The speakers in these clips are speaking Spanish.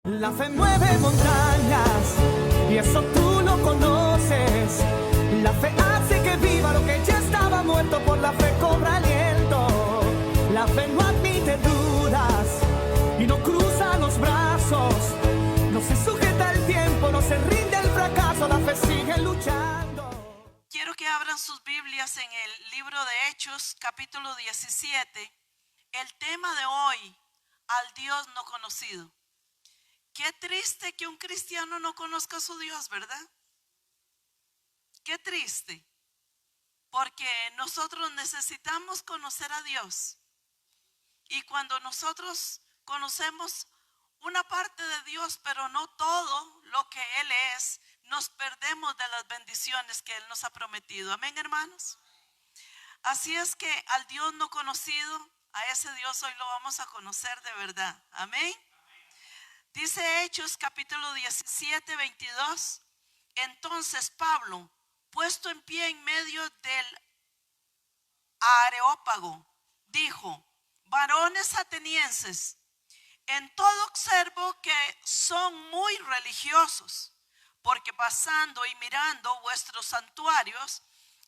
La fe mueve montañas y eso tú lo conoces. La fe hace que viva lo que ya estaba muerto, por la fe cobra aliento. La fe no admite dudas y no cruza los brazos. No se sujeta al tiempo, no se rinde al fracaso, la fe sigue luchando. Quiero que abran sus Biblias en el libro de Hechos, capítulo 17. El tema de hoy, al Dios no conocido. Qué triste que un cristiano no conozca a su Dios, ¿verdad? Qué triste, porque nosotros necesitamos conocer a Dios. Y cuando nosotros conocemos una parte de Dios, pero no todo lo que Él es, nos perdemos de las bendiciones que Él nos ha prometido. Amén, hermanos. Así es que al Dios no conocido, a ese Dios hoy lo vamos a conocer de verdad. Amén. Dice Hechos capítulo 17, 22. Entonces Pablo, puesto en pie en medio del Areópago, dijo: varones atenienses, en todo observo que son muy religiosos, porque pasando y mirando vuestros santuarios,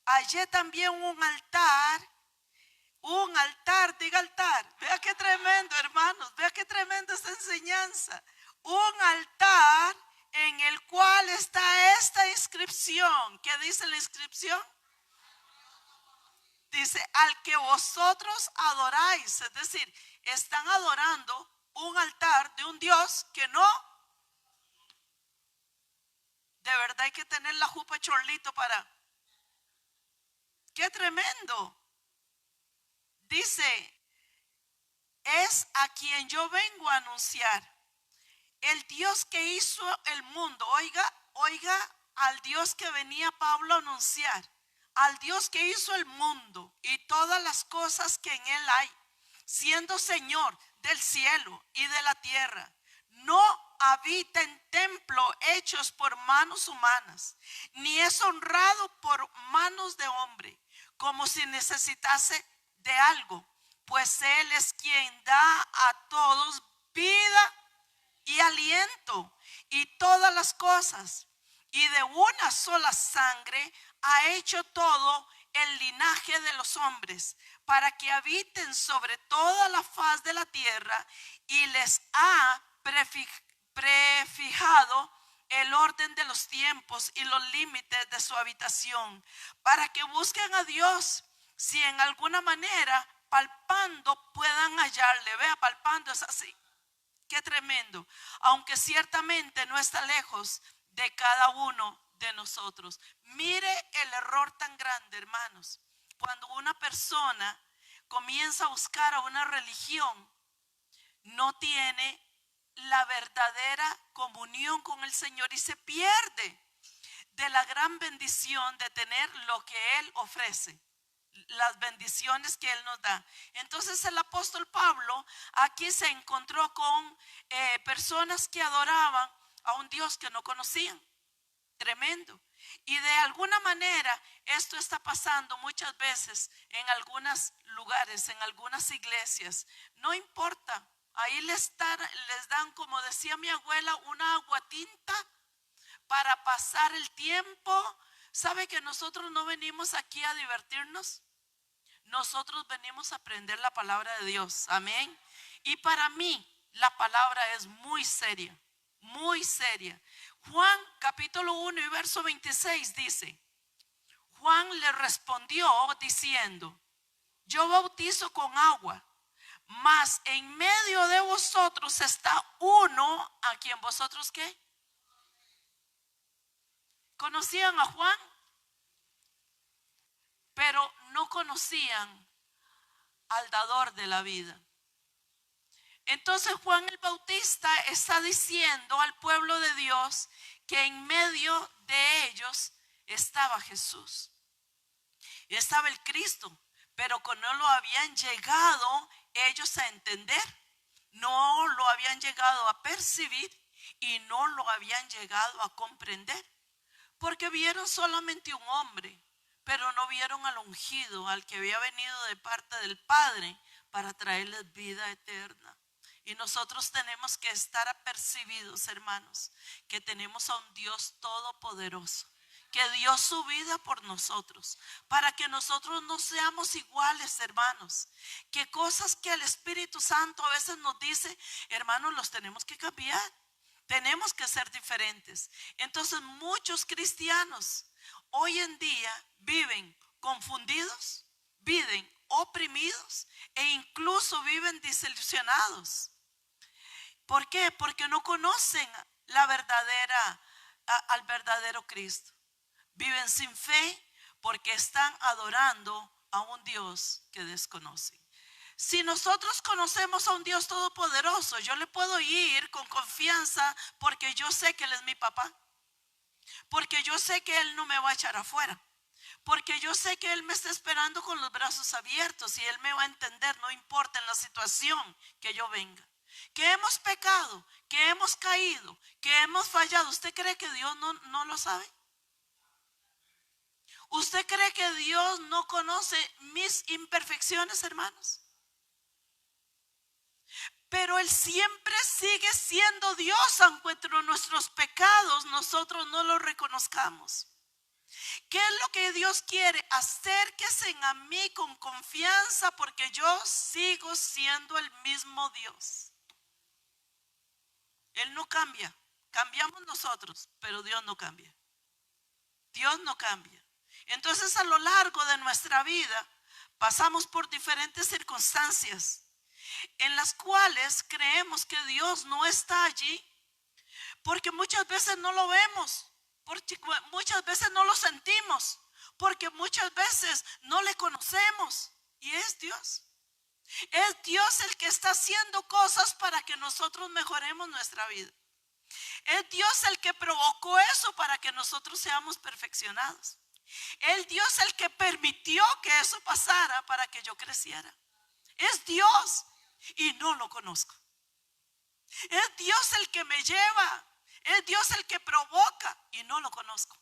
hallé también un altar, diga altar. Vea qué tremendo, hermanos, vea qué tremenda esta enseñanza. Un altar en el cual está esta inscripción. ¿Qué dice la inscripción? Dice: al que vosotros adoráis. Es decir, están adorando un altar de un Dios que no. De verdad hay que tener la jupa chorlito para. ¡Qué tremendo! Dice: es a quien yo vengo a anunciar. El Dios que hizo el mundo. Oiga al Dios que venía Pablo a anunciar. Al Dios que hizo el mundo y todas las cosas que en él hay, siendo Señor del cielo y de la tierra. No habita en templo hechos por manos humanas, ni es honrado por manos de hombre, como si necesitase de algo, pues Él es quien da a todos vida y aliento y todas las cosas, y de una sola sangre ha hecho todo el linaje de los hombres, para que habiten sobre toda la faz de la tierra, y les ha prefijado el orden de los tiempos y los límites de su habitación, para que busquen a Dios, si en alguna manera palpando puedan hallarle. Vea, palpando es así. Qué tremendo. Aunque ciertamente no está lejos de cada uno de nosotros. Mire el error tan grande, hermanos. Cuando una persona comienza a buscar a una religión, no tiene la verdadera comunión con el Señor y se pierde de la gran bendición de tener lo que Él ofrece, las bendiciones que Él nos da. Entonces el apóstol Pablo aquí se encontró con personas que adoraban a un Dios que no conocían. Tremendo. Y de alguna manera esto está pasando muchas veces en algunos lugares, en algunas iglesias. No importa, ahí les dan, como decía mi abuela, una aguatinta para pasar el tiempo. ¿Sabe que nosotros no venimos aquí a divertirnos? Nosotros venimos a aprender la palabra de Dios. Amén. Y para mí la palabra es muy seria, muy seria. Juan capítulo 1 y verso 26 dice: Juan le respondió diciendo: yo bautizo con agua, mas en medio de vosotros está uno a quien vosotros ¿qué? ¿Conocían a Juan? Pero no conocían al dador de la vida. Entonces Juan el Bautista está diciendo al pueblo de Dios que en medio de ellos estaba Jesús. Estaba el Cristo, pero que no lo habían llegado ellos a entender, no lo habían llegado a percibir y no lo habían llegado a comprender, porque vieron solamente un hombre, pero no vieron al ungido, al que había venido de parte del Padre para traerles vida eterna. Y nosotros tenemos que estar apercibidos, hermanos, que tenemos a un Dios todopoderoso, que dio su vida por nosotros, para que nosotros no seamos iguales, hermanos. Que cosas que el Espíritu Santo a veces nos dice, hermanos, los tenemos que cambiar. Tenemos que ser diferentes. Entonces muchos cristianos hoy en día viven confundidos, viven oprimidos e incluso viven desilusionados. ¿Por qué? Porque no conocen al verdadero Cristo. Viven sin fe porque están adorando a un Dios que desconocen. Si nosotros conocemos a un Dios todopoderoso, yo le puedo ir con confianza porque yo sé que Él es mi papá. Porque yo sé que Él no me va a echar afuera. Porque yo sé que Él me está esperando con los brazos abiertos y Él me va a entender, no importa en la situación que yo venga. Que hemos pecado, que hemos caído, que hemos fallado. ¿Usted cree que Dios no lo sabe? ¿Usted cree que Dios no conoce mis imperfecciones, hermanos? Pero Él siempre sigue siendo Dios, aunque nuestros pecados nosotros no los reconozcamos. ¿Qué es lo que Dios quiere? Acérquense a mí con confianza porque yo sigo siendo el mismo Dios. Él no cambia, cambiamos nosotros, pero Dios no cambia. Dios no cambia. Entonces a lo largo de nuestra vida pasamos por diferentes circunstancias en las cuales creemos que Dios no está allí, porque muchas veces no lo vemos, porque muchas veces no lo sentimos, porque muchas veces no le conocemos. Y es Dios. Es Dios el que está haciendo cosas para que nosotros mejoremos nuestra vida. Es Dios el que provocó eso para que nosotros seamos perfeccionados. Es Dios el que permitió que eso pasara para que yo creciera. Es Dios y no lo conozco. Es Dios el que me lleva. Es Dios el que provoca y no lo conozco.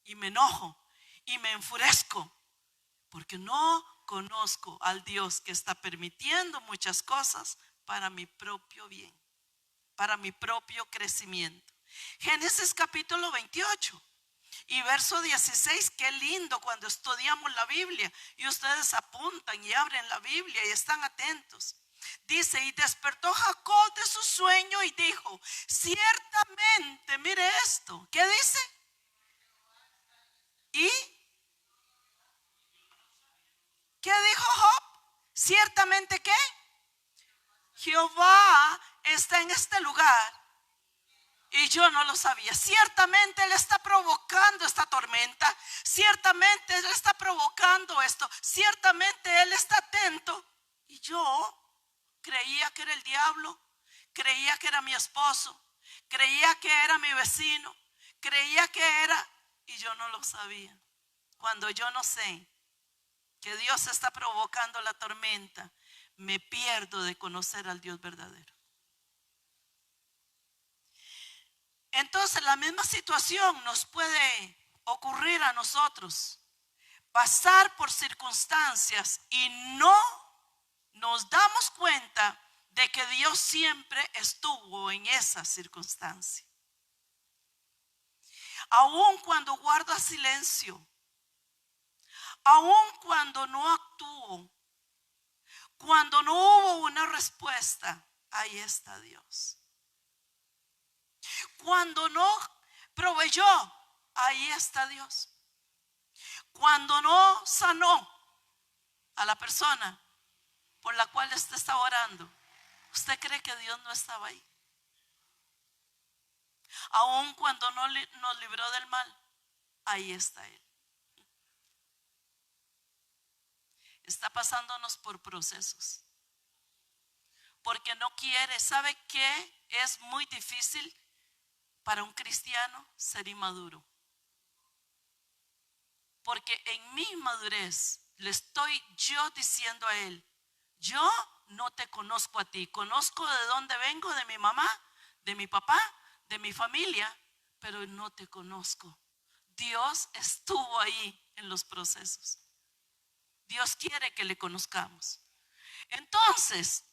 Y me enojo y me enfurezco porque no conozco al Dios que está permitiendo muchas cosas para mi propio bien, para mi propio crecimiento. Génesis capítulo 28 y verso 16, qué lindo cuando estudiamos la Biblia y ustedes apuntan y abren la Biblia y están atentos. Dice, y despertó Jacob de su sueño y dijo, ciertamente, mire esto, ¿qué dice? ¿Y qué dijo Job? Ciertamente, ¿qué? Jehová está en este lugar y yo no lo sabía. Ciertamente Él está provocando esta tormenta. Ciertamente Él está provocando esto. Ciertamente Él está atento. Y yo creía que era el diablo. Creía que era mi esposo. Creía que era mi vecino. Creía que era, y yo no lo sabía. Cuando yo no sé que Dios está provocando la tormenta, me pierdo de conocer al Dios verdadero. Entonces la misma situación nos puede ocurrir a nosotros. Pasar por circunstancias y no nos damos cuenta de que Dios siempre estuvo en esa circunstancia. Aun cuando guarda silencio, aun cuando no actuó, cuando no hubo una respuesta, ahí está Dios. Cuando no proveyó, ahí está Dios. Cuando no sanó a la persona por la cual usted está orando, ¿usted cree que Dios no estaba ahí? Aun cuando no nos libró del mal, ahí está Él. Está pasándonos por procesos. Porque no quiere. ¿Sabe qué? Es muy difícil para un cristiano ser inmaduro. Porque en mi inmadurez le estoy yo diciendo a Él, yo no te conozco a ti. Conozco de dónde vengo, de mi mamá, de mi papá, de mi familia, pero no te conozco. Dios estuvo ahí en los procesos. Dios quiere que le conozcamos. Entonces,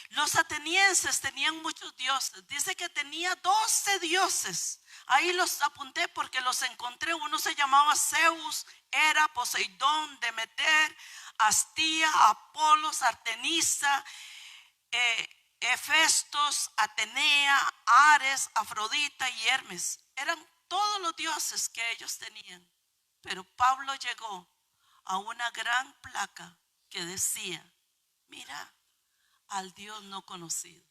Los atenienses tenían muchos dioses. Dice que tenía 12 dioses. Ahí los apunté porque los encontré. Uno se llamaba Zeus, Hera, Poseidón, Demeter, Astía, Apolos, Artemisa, Hefestos, Atenea, Ares, Afrodita y Hermes. Eran todos los dioses que ellos tenían. Pero Pablo llegó a una gran placa que decía: mira al Dios no conocido.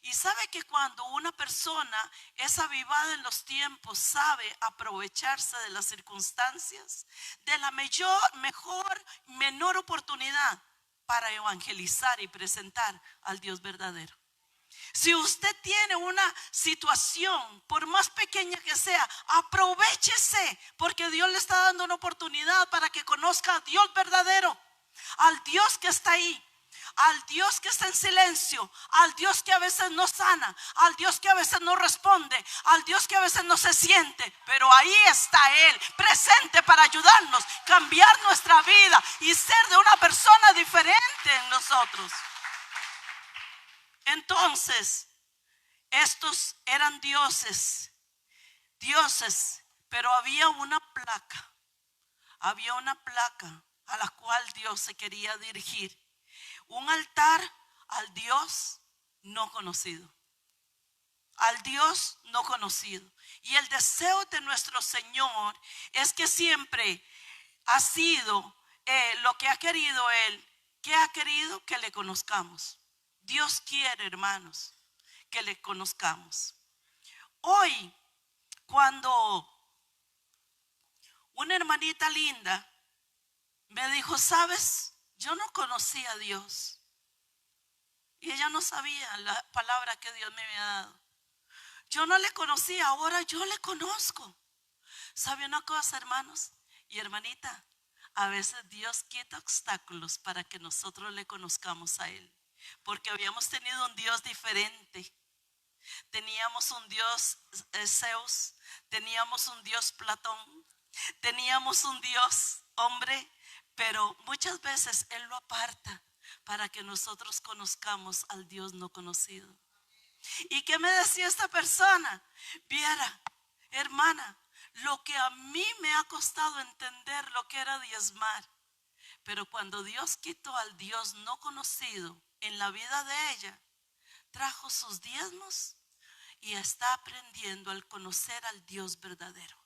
Y sabe que cuando una persona es avivada en los tiempos, sabe aprovecharse de las circunstancias, de la menor oportunidad para evangelizar y presentar al Dios verdadero. Si usted tiene una situación, por más pequeña que sea, aprovéchese, porque Dios le está dando una oportunidad para que conozca a Dios verdadero, al Dios que está ahí, al Dios que está en silencio, al Dios que a veces no sana, al Dios que a veces no responde, al Dios que a veces no se siente, pero ahí está Él, presente para ayudarnos, cambiar nuestra vida y ser de una persona diferente en nosotros. Entonces, estos eran dioses, pero había una placa a la cual Dios se quería dirigir. Un altar al Dios no conocido. Al Dios no conocido. Y el deseo de nuestro Señor es que siempre ha sido lo que ha querido Él. ¿Qué ha querido? Que le conozcamos. Dios quiere, hermanos, que le conozcamos. Hoy, cuando una hermanita linda me dijo: ¿sabes? Yo no conocía a Dios. Y ella no sabía la palabra que Dios me había dado. Yo no le conocía, ahora yo le conozco. ¿Sabe una cosa, hermanos y hermanita? A veces Dios quita obstáculos para que nosotros le conozcamos a Él. Porque habíamos tenido un Dios diferente. Teníamos un Dios Zeus, teníamos un Dios Platón, teníamos un Dios hombre, pero muchas veces Él lo aparta para que nosotros conozcamos al Dios no conocido. ¿Y qué me decía esta persona? Viera, hermana, lo que a mí me ha costado entender lo que era diezmar, pero cuando Dios quitó al Dios no conocido en la vida de ella, trajo sus diezmos y está aprendiendo al conocer al Dios verdadero.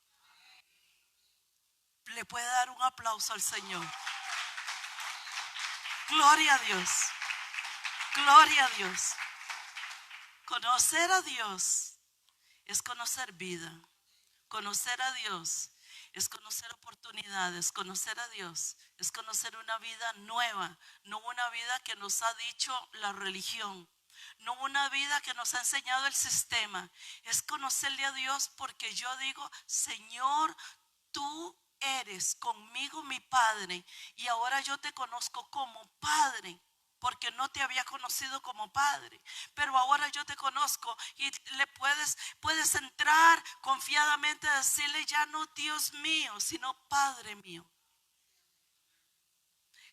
Le puede dar un aplauso al Señor. Gloria a Dios. Gloria a Dios. Conocer a Dios es conocer vida. Conocer a Dios es conocer oportunidades. Conocer a Dios es conocer una vida nueva, no una vida que nos ha dicho la religión, no una vida que nos ha enseñado el sistema. Es conocerle a Dios porque yo digo: Señor, tú eres conmigo mi Padre, y ahora yo te conozco como Padre, porque no te había conocido como Padre, pero ahora yo te conozco y le puedes entrar confiadamente a decirle ya no Dios mío, sino Padre mío.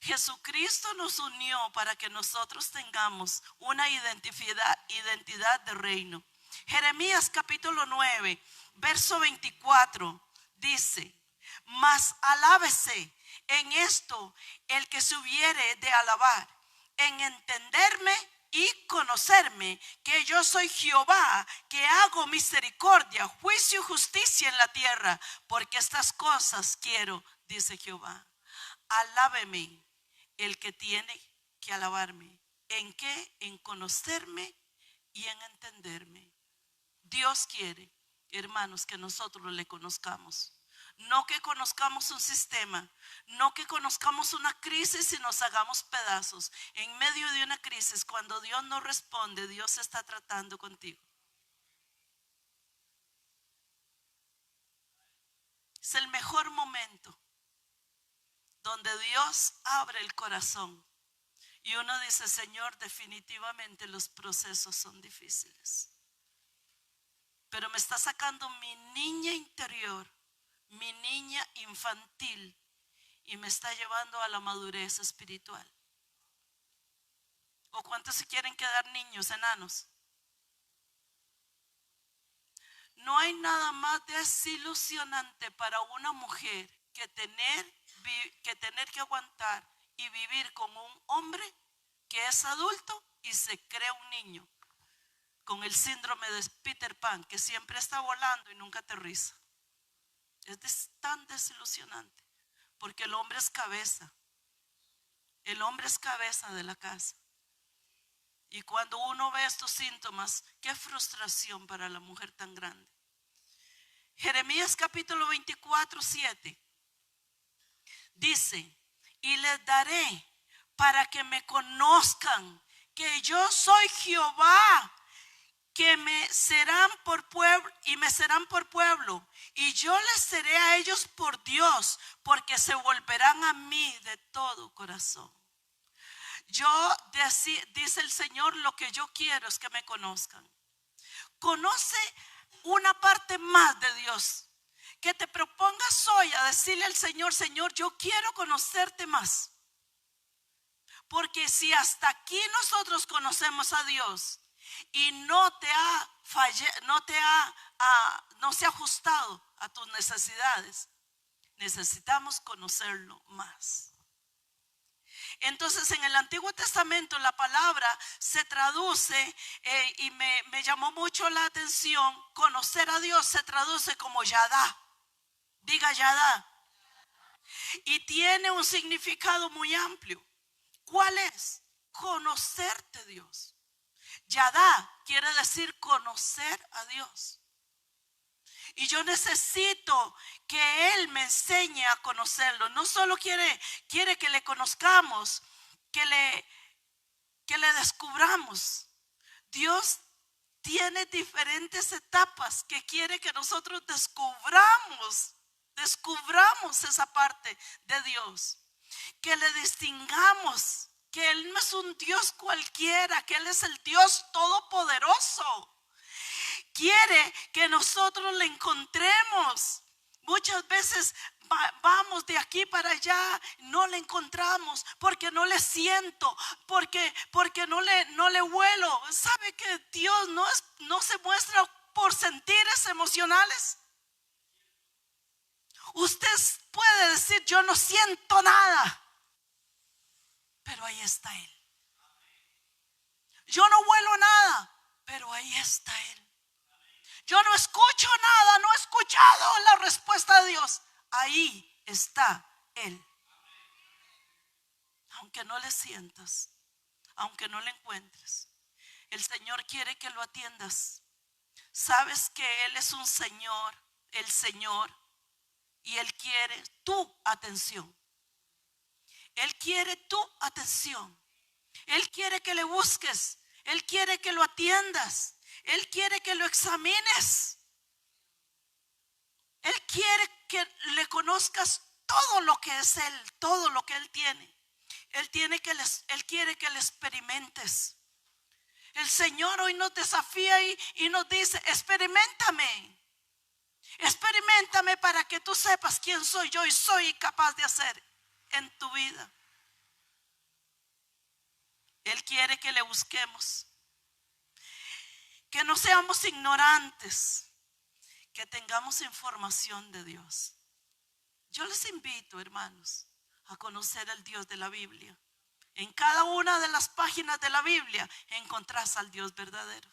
Jesucristo nos unió para que nosotros tengamos una identidad de reino. Jeremías capítulo 9, verso 24 dice: mas alábese en esto el que se hubiere de alabar, en entenderme y conocerme, que yo soy Jehová, que hago misericordia, juicio y justicia en la tierra, porque estas cosas quiero, dice Jehová. Alábeme el que tiene que alabarme. ¿En qué? En conocerme y en entenderme. Dios quiere, hermanos, que nosotros le conozcamos. No que conozcamos un sistema, no que conozcamos una crisis y nos hagamos pedazos. En medio de una crisis, cuando Dios no responde, Dios está tratando contigo. Es el mejor momento donde Dios abre el corazón y uno dice: Señor, definitivamente los procesos son difíciles, pero me está sacando mi niña interior, mi niña infantil, y me está llevando a la madurez espiritual. ¿O cuántos se quieren quedar niños, enanos? No hay nada más desilusionante para una mujer que tener que aguantar y vivir con un hombre que es adulto y se cree un niño, con el síndrome de Peter Pan, que siempre está volando y nunca aterriza. Es tan desilusionante, porque el hombre es cabeza. El hombre es cabeza de la casa. Y cuando uno ve estos síntomas, qué frustración para la mujer tan grande. Jeremías capítulo 24, 7 dice: y les daré para que me conozcan que yo soy Jehová, que me serán por pueblo y me serán por pueblo, y yo les seré a ellos por Dios, porque se volverán a mí de todo corazón. Dice el Señor, lo que yo quiero es que me conozcan. Conoce una parte más de Dios. Que te propongas hoy a decirle al Señor: Señor, yo quiero conocerte más. Porque si hasta aquí nosotros conocemos a Dios y no se ha ajustado a tus necesidades, necesitamos conocerlo más. Entonces, en el Antiguo Testamento la palabra se traduce y me llamó mucho la atención. Conocer a Dios se traduce como Yadá. Diga Yadá. Y tiene un significado muy amplio. ¿Cuál es? Conocerte Dios. Yadá quiere decir conocer a Dios. Y yo necesito que Él me enseñe a conocerlo. No solo quiere que le conozcamos, que le descubramos. Dios tiene diferentes etapas que quiere que nosotros descubramos esa parte de Dios. Que le distingamos que Él no es un Dios cualquiera, que Él es el Dios todopoderoso. Quiere que nosotros le encontremos. Muchas veces vamos de aquí para allá, no le encontramos porque no le siento, porque no le huelo. ¿Sabe que Dios no se muestra por sentires emocionales? Usted puede decir: yo no siento nada, pero ahí está Él. Yo no huelo nada, pero ahí está Él. Yo no escucho nada, no he escuchado la respuesta de Dios. Ahí está Él. Aunque no le sientas, aunque no le encuentres, el Señor quiere que lo atiendas. Sabes que Él es un Señor, el Señor, y Él quiere tu atención. Él quiere tu atención. Él quiere que le busques. Él quiere que lo atiendas. Él quiere que lo examines. Él quiere que le conozcas todo lo que es Él, todo lo que Él tiene. Él quiere que le experimentes. El Señor hoy nos desafía y nos dice: experiméntame. Experiméntame para que tú sepas quién soy yo y soy capaz de hacer en tu vida. Él quiere que le busquemos. Que no seamos ignorantes, que tengamos información de Dios. Yo les invito, hermanos, a conocer al Dios de la Biblia. En cada una de las páginas de la Biblia encontrás al Dios verdadero.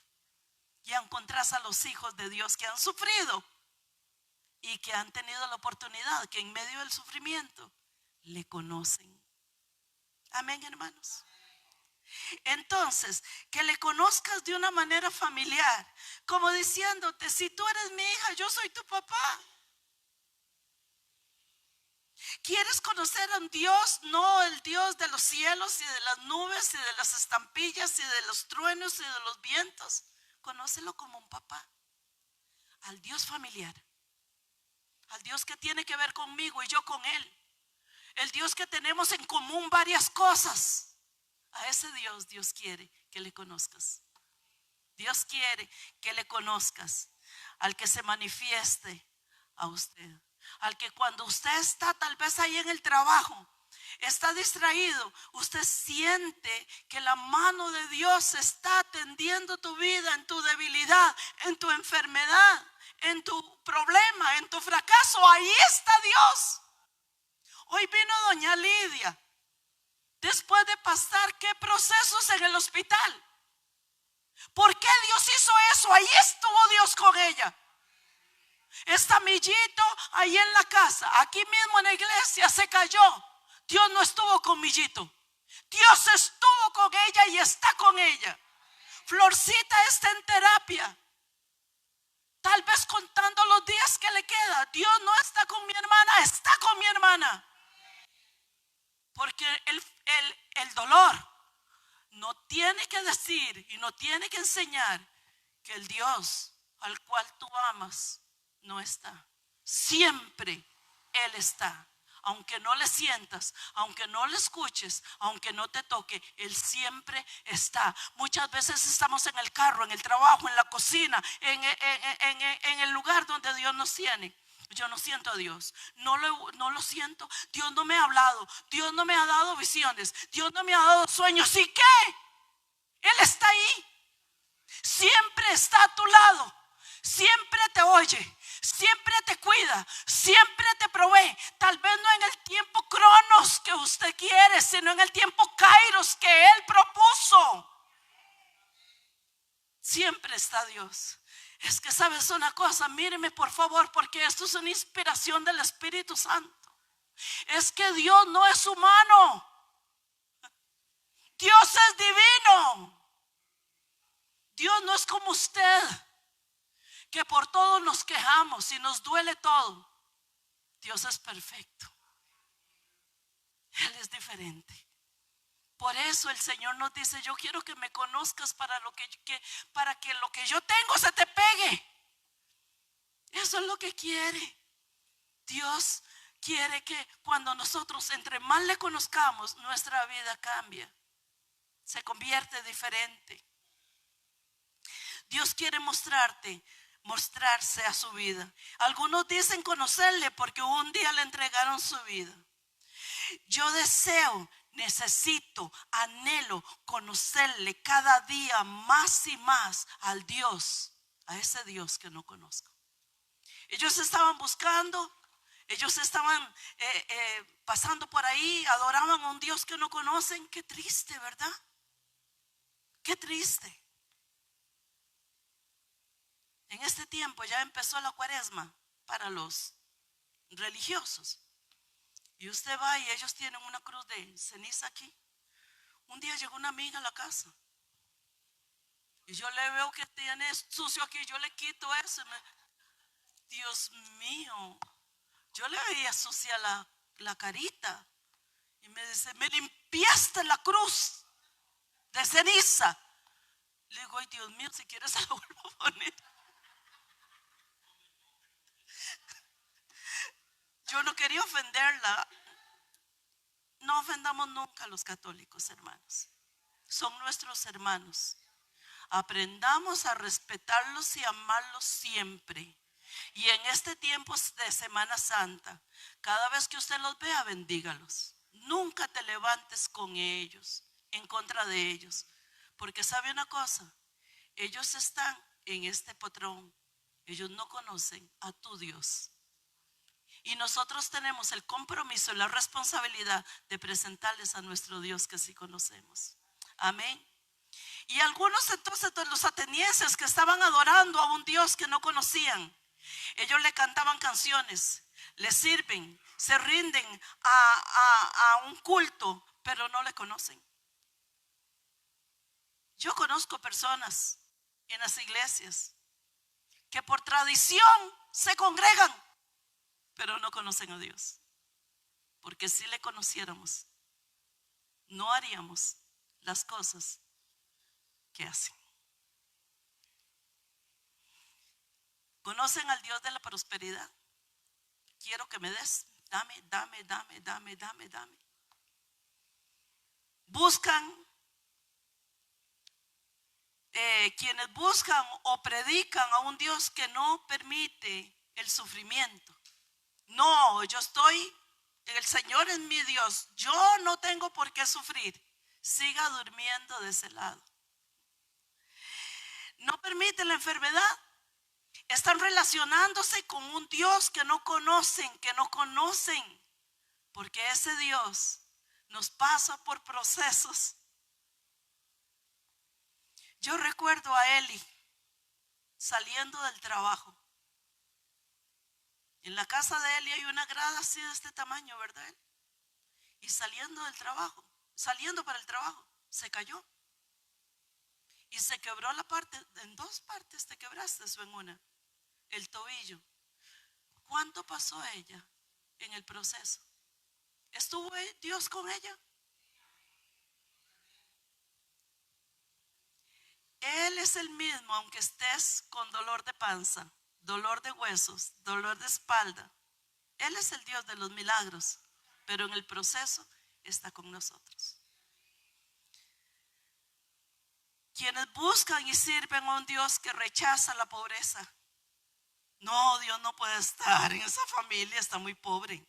Y encontrás a los hijos de Dios que han sufrido y que han tenido la oportunidad, que en medio del sufrimiento le conocen. Amén, hermanos. Entonces, que le conozcas de una manera familiar, como diciéndote: si tú eres mi hija, yo soy tu papá. ¿Quieres conocer a un Dios? No el Dios de los cielos y de las nubes y de las estampillas y de los truenos y de los vientos. Conócelo como un papá. Al Dios familiar. Al Dios que tiene que ver conmigo y yo con Él. El Dios que tenemos en común varias cosas. A ese Dios quiere que le conozcas. Dios quiere que le conozcas. Al que se manifieste a usted. Al que cuando usted está tal vez ahí en el trabajo está distraído, usted siente que la mano de Dios está atendiendo tu vida en tu debilidad, en tu enfermedad, en tu problema, en tu fracaso. Ahí está Dios. Hoy vino doña Lidia, después de pasar qué procesos en el hospital. ¿Por qué Dios hizo eso? Ahí estuvo Dios con ella. Está Millito ahí en la casa, aquí mismo en la iglesia se cayó. Dios no estuvo con Millito, Dios estuvo con ella y está con ella. Florcita está en terapia, tal vez contando los días que le queda. Dios no está con mi hermana, está con mi hermana. Porque el dolor no tiene que decir y no tiene que enseñar que el Dios al cual tú amas no está. Siempre Él está. Aunque no le sientas, aunque no le escuches, aunque no te toque, Él siempre está. Muchas veces estamos en el carro, en el trabajo, en la cocina, en el lugar donde Dios nos tiene. Yo no siento a Dios, no lo siento. Dios no me ha hablado, Dios no me ha dado visiones, Dios no me ha dado sueños. ¿Y qué? Él está ahí, siempre está a tu lado, siempre te oye, siempre te cuida, siempre te provee. Tal vez no en el tiempo cronos que usted quiere, sino en el tiempo kairos que Él propuso. Siempre está Dios. Es que sabes una cosa, míreme por favor, porque esto es una inspiración del Espíritu Santo. Es que Dios no es humano, Dios es divino. Dios no es como usted, que por todo nos quejamos y nos duele todo. Dios es perfecto, Él es diferente. Por eso el Señor nos dice: yo quiero que me conozcas para que lo que yo tengo se te pegue. Eso es lo que quiere. Dios quiere que cuando nosotros entre más le conozcamos, nuestra vida cambia, se convierte diferente. Dios quiere mostrarse a su vida. Algunos dicen conocerle porque un día le entregaron su vida. Yo deseo, necesito, anhelo conocerle cada día más y más al Dios, a ese Dios que no conozco. Ellos estaban buscando, ellos estaban pasando por ahí, adoraban a un Dios que no conocen. Qué triste, ¿verdad? Qué triste. En este tiempo ya empezó la cuaresma para los religiosos. Y usted va y ellos tienen una cruz de ceniza aquí. Un día llegó una amiga a la casa y yo le veo que tiene sucio aquí. Yo le quito eso. Dios mío, yo le veía sucia la carita. Y me dice: me limpiaste la cruz de ceniza. Le digo: ay, Dios mío, si quieres se la vuelvo a poner. Yo no quería ofenderla. No ofendamos nunca a los católicos, hermanos. Son nuestros hermanos. Aprendamos a respetarlos y amarlos siempre. Y en este tiempo de Semana Santa, cada vez que usted los vea, bendígalos. Nunca te levantes con ellos, en contra de ellos. Porque sabe una cosa, ellos están en este patrón. Ellos no conocen a tu Dios. Y nosotros tenemos el compromiso y la responsabilidad de presentarles a nuestro Dios que sí conocemos. Amén. Y algunos entonces de los atenienses que estaban adorando a un Dios que no conocían, ellos le cantaban canciones, le sirven, se rinden a un culto, pero no le conocen. Yo conozco personas en las iglesias que por tradición se congregan, pero no conocen a Dios. Porque si le conociéramos, no haríamos las cosas que hacen. ¿Conocen al Dios de la prosperidad? Quiero que me des, dame. Buscan, quienes buscan o predican a un Dios que no permite el sufrimiento. No, yo estoy el Señor es mi Dios, yo no tengo por qué sufrir, siga durmiendo de ese lado. No permite la enfermedad. Están relacionándose con un Dios que no conocen, porque ese Dios nos pasa por procesos. Yo recuerdo a Eli saliendo del trabajo. En la casa de Eli hay una grada así de este tamaño, ¿verdad? Y saliendo para el trabajo, se cayó. Y se quebró la parte, en dos partes te quebraste, eso en una, el tobillo. ¿Cuánto pasó ella en el proceso? ¿Estuvo Dios con ella? Él es el mismo, aunque estés con dolor de panza, dolor de huesos, dolor de espalda. Él es el Dios de los milagros, pero en el proceso está con nosotros. Quienes buscan y sirven a un Dios que rechaza la pobreza. No, Dios no puede estar en esa familia, está muy pobre.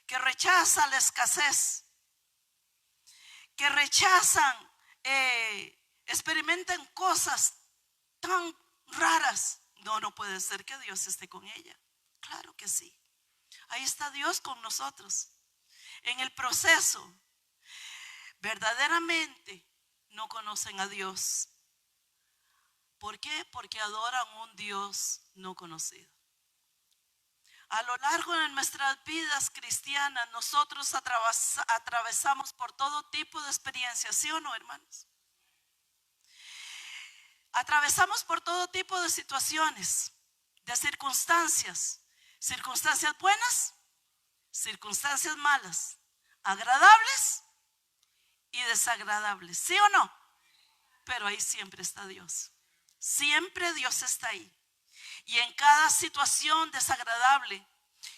Que rechaza la escasez. Que rechazan, experimentan cosas tan raras. No puede ser que Dios esté con ella. Claro que sí. Ahí está Dios con nosotros. En el proceso, verdaderamente no conocen a Dios. ¿Por qué? Porque adoran un Dios no conocido. A lo largo de nuestras vidas cristianas, nosotros atravesamos por todo tipo de experiencias, ¿sí o no, hermanos? Atravesamos por todo tipo de situaciones, de circunstancias buenas, circunstancias malas, agradables y desagradables, ¿sí o no? Pero ahí siempre está Dios. Siempre Dios está ahí. Y en cada situación desagradable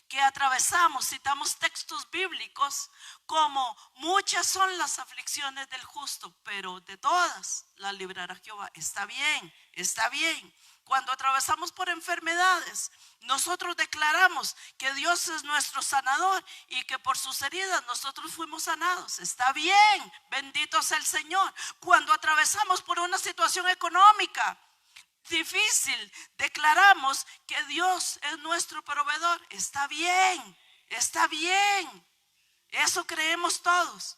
que atravesamos, citamos textos bíblicos como muchas son las aflicciones del justo, pero de todas las librará Jehová. Está bien, está bien. Cuando atravesamos por enfermedades, nosotros declaramos que Dios es nuestro sanador y que por sus heridas nosotros fuimos sanados. Está bien, bendito sea el Señor. Cuando atravesamos por una situación económica difícil, declaramos que Dios es nuestro proveedor. Está bien, está bien. Eso creemos todos.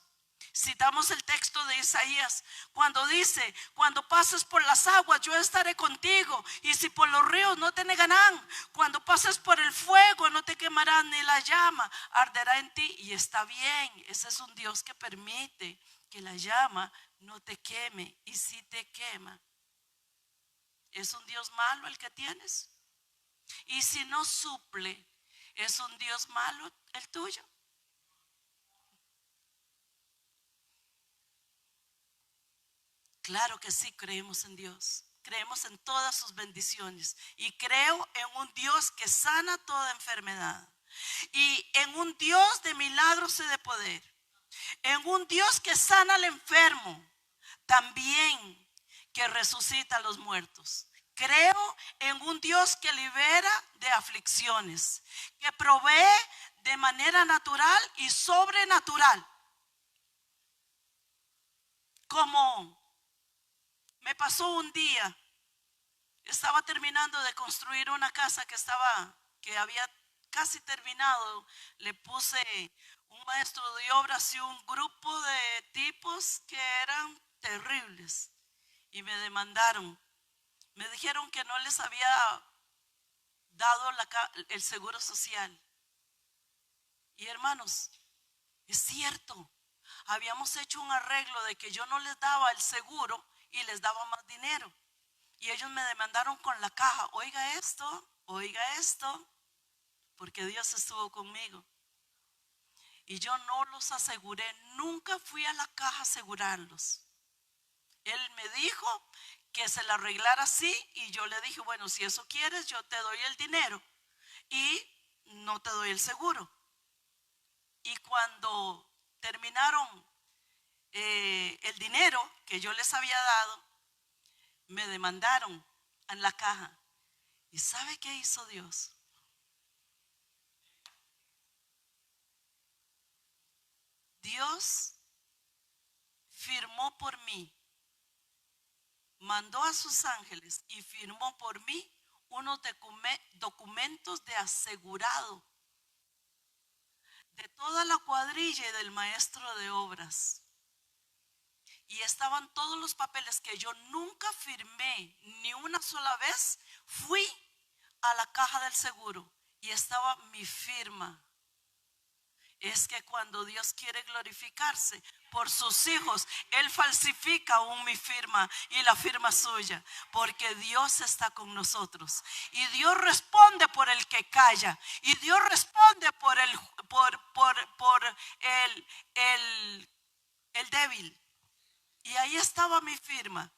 Citamos el texto de Isaías cuando dice: cuando pases por las aguas yo estaré contigo, y si por los ríos no te negarán, cuando pases por el fuego no te quemarás ni la llama arderá en ti. Y está bien, ese es un Dios que permite que la llama no te queme. Y si te quema, ¿es un Dios malo el que tienes? Y si no suple, ¿es un Dios malo el tuyo? Claro que sí, creemos en Dios. Creemos en todas sus bendiciones. Y creo en un Dios que sana toda enfermedad. Y en un Dios de milagros y de poder. En un Dios que sana al enfermo. También que resucita a los muertos. Creo en un Dios que libera de aflicciones, que provee de manera natural y sobrenatural. Como me pasó un día, estaba terminando de construir una casa que había casi terminado. Le puse un maestro de obras y un grupo de tipos que eran terribles y me demandaron. Me dijeron que no les había dado el seguro social. Y hermanos, es cierto, habíamos hecho un arreglo de que yo no les daba el seguro y les daba más dinero. Y ellos me demandaron con la caja: oiga esto, porque Dios estuvo conmigo. Y yo no los aseguré, nunca fui a la caja a asegurarlos. Él me dijo que se la arreglara así y yo le dije: bueno, si eso quieres, yo te doy el dinero y no te doy el seguro. Y cuando terminaron el dinero que yo les había dado, me demandaron en la caja. ¿Y sabe qué hizo Dios? Dios firmó por mí, mandó a sus ángeles y firmó por mí unos documentos de asegurado de toda la cuadrilla y del maestro de obras. Y estaban todos los papeles que yo nunca firmé, ni una sola vez. Fui a la caja del seguro y estaba mi firma. Es que cuando Dios quiere glorificarse por sus hijos, Él falsifica aún mi firma y la firma suya, porque Dios está con nosotros. Y Dios responde por el que calla, y Dios responde por el débil. Y ahí estaba mi firma.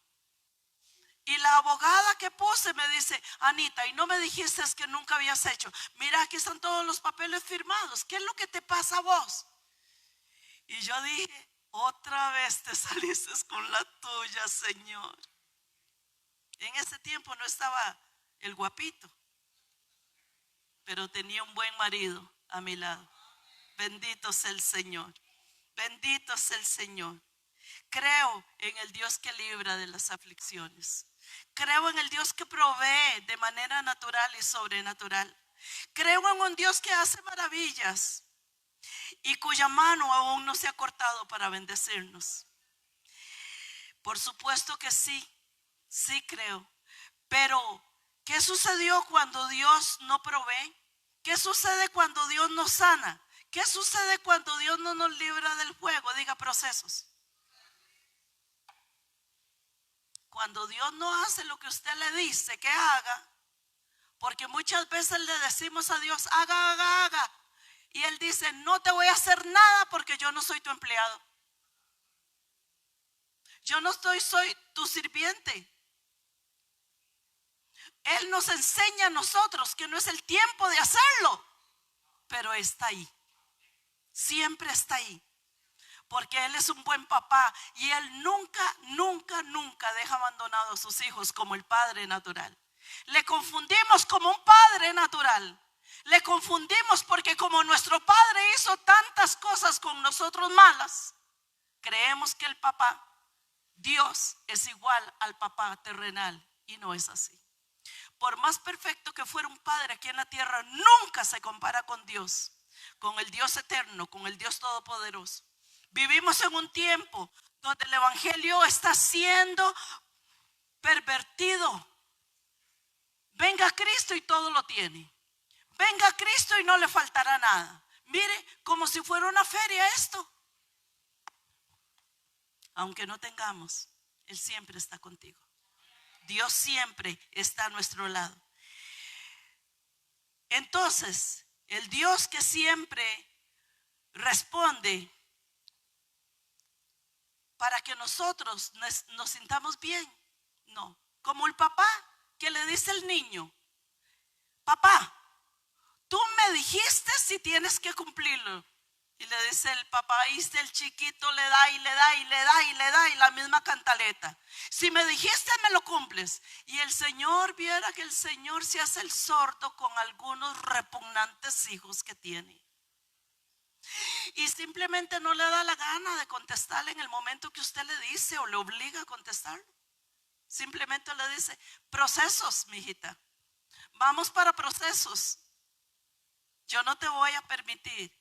Y la abogada que puse me dice: Anita, ¿y no me dijiste que nunca habías hecho? Mira, aquí están todos los papeles firmados. ¿Qué es lo que te pasa a vos? Y yo dije: otra vez te saliste con la tuya, Señor. En ese tiempo no estaba el guapito, pero tenía un buen marido a mi lado. Bendito sea el Señor. Bendito sea el Señor. Creo en el Dios que libra de las aflicciones. Creo en el Dios que provee de manera natural y sobrenatural. Creo en un Dios que hace maravillas y cuya mano aún no se ha cortado para bendecirnos. Por supuesto que sí, sí creo. Pero ¿qué sucedió cuando Dios no provee? ¿Qué sucede cuando Dios nos sana? ¿Qué sucede cuando Dios no nos libra del fuego? Diga: procesos. Cuando Dios no hace lo que usted le dice que haga, porque muchas veces le decimos a Dios: haga, haga, haga. Y Él dice: no te voy a hacer nada porque yo no soy tu empleado. Yo no soy tu sirviente. Él nos enseña a nosotros que no es el tiempo de hacerlo, pero está ahí. Siempre está ahí. Porque Él es un buen papá y Él nunca, nunca, nunca deja abandonado a sus hijos como el padre natural. Le confundimos como un padre natural. Le confundimos porque como nuestro padre hizo tantas cosas con nosotros malas, creemos que el papá, Dios, es igual al papá terrenal, y no es así. Por más perfecto que fuera un padre aquí en la tierra, nunca se compara con Dios, con el Dios eterno, con el Dios todopoderoso. Vivimos en un tiempo donde el evangelio está siendo pervertido. Venga a Cristo y todo lo tiene. Venga a Cristo y no le faltará nada. Mire, como si fuera una feria esto. Aunque no tengamos, Él siempre está contigo. Dios siempre está a nuestro lado. Entonces, el Dios que siempre responde para que nosotros nos sintamos bien. No, como el papá que le dice al niño: papá, tú me dijiste si tienes que cumplirlo. Y le dice el papá, y el chiquito le da y le da y le da y le da y la misma cantaleta. Si me dijiste, me lo cumples. Y el Señor, viera que el Señor se hace el sordo con algunos repugnantes hijos que tiene. Y simplemente no le da la gana de contestarle en el momento que usted le dice o le obliga a contestarlo. Simplemente le dice: procesos, mijita. Vamos para procesos. Yo no te voy a permitir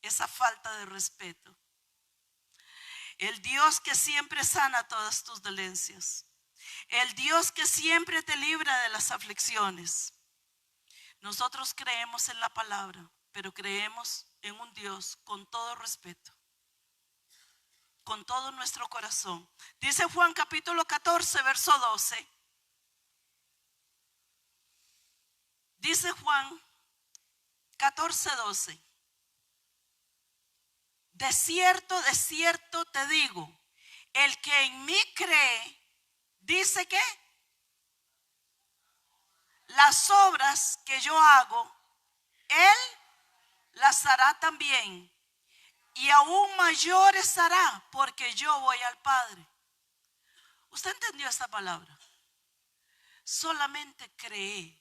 esa falta de respeto. El Dios que siempre sana todas tus dolencias. El Dios que siempre te libra de las aflicciones. Nosotros creemos en la palabra, pero creemos en un Dios con todo respeto, con todo nuestro corazón. Dice Juan capítulo 14, verso 12. Dice Juan 14, 12. De cierto te digo, el que en mí cree, dice que las obras que yo hago, Él las hará también, y aún mayores hará, porque yo voy al Padre. ¿Usted entendió esta palabra? Solamente cree.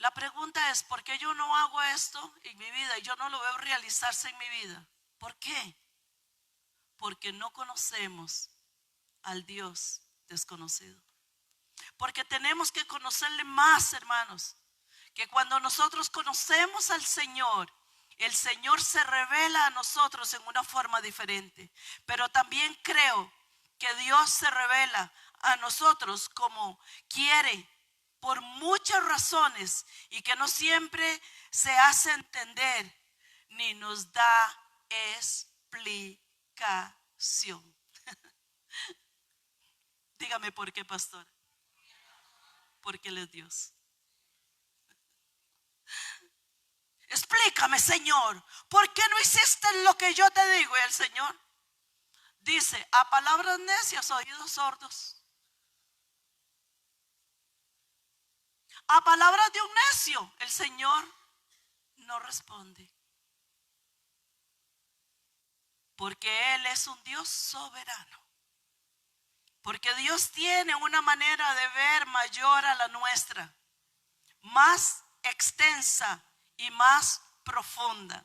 La pregunta es, ¿por qué yo no hago esto en mi vida y yo no lo veo realizarse en mi vida? ¿Por qué? Porque no conocemos al Dios desconocido. Porque tenemos que conocerle más, hermanos. Que cuando nosotros conocemos al Señor, el Señor se revela a nosotros en una forma diferente. Pero también creo que Dios se revela a nosotros como quiere, por muchas razones, y que no siempre se hace entender ni nos da explicación. Dígame por qué, pastor. Porque Él es Dios. Explícame, Señor, ¿por qué no hiciste lo que yo te digo? Y el Señor dice, a palabras necias, oídos sordos. A palabras de un necio, el Señor no responde. Porque Él es un Dios soberano. Porque Dios tiene una manera de ver mayor a la nuestra, más extensa y más profunda.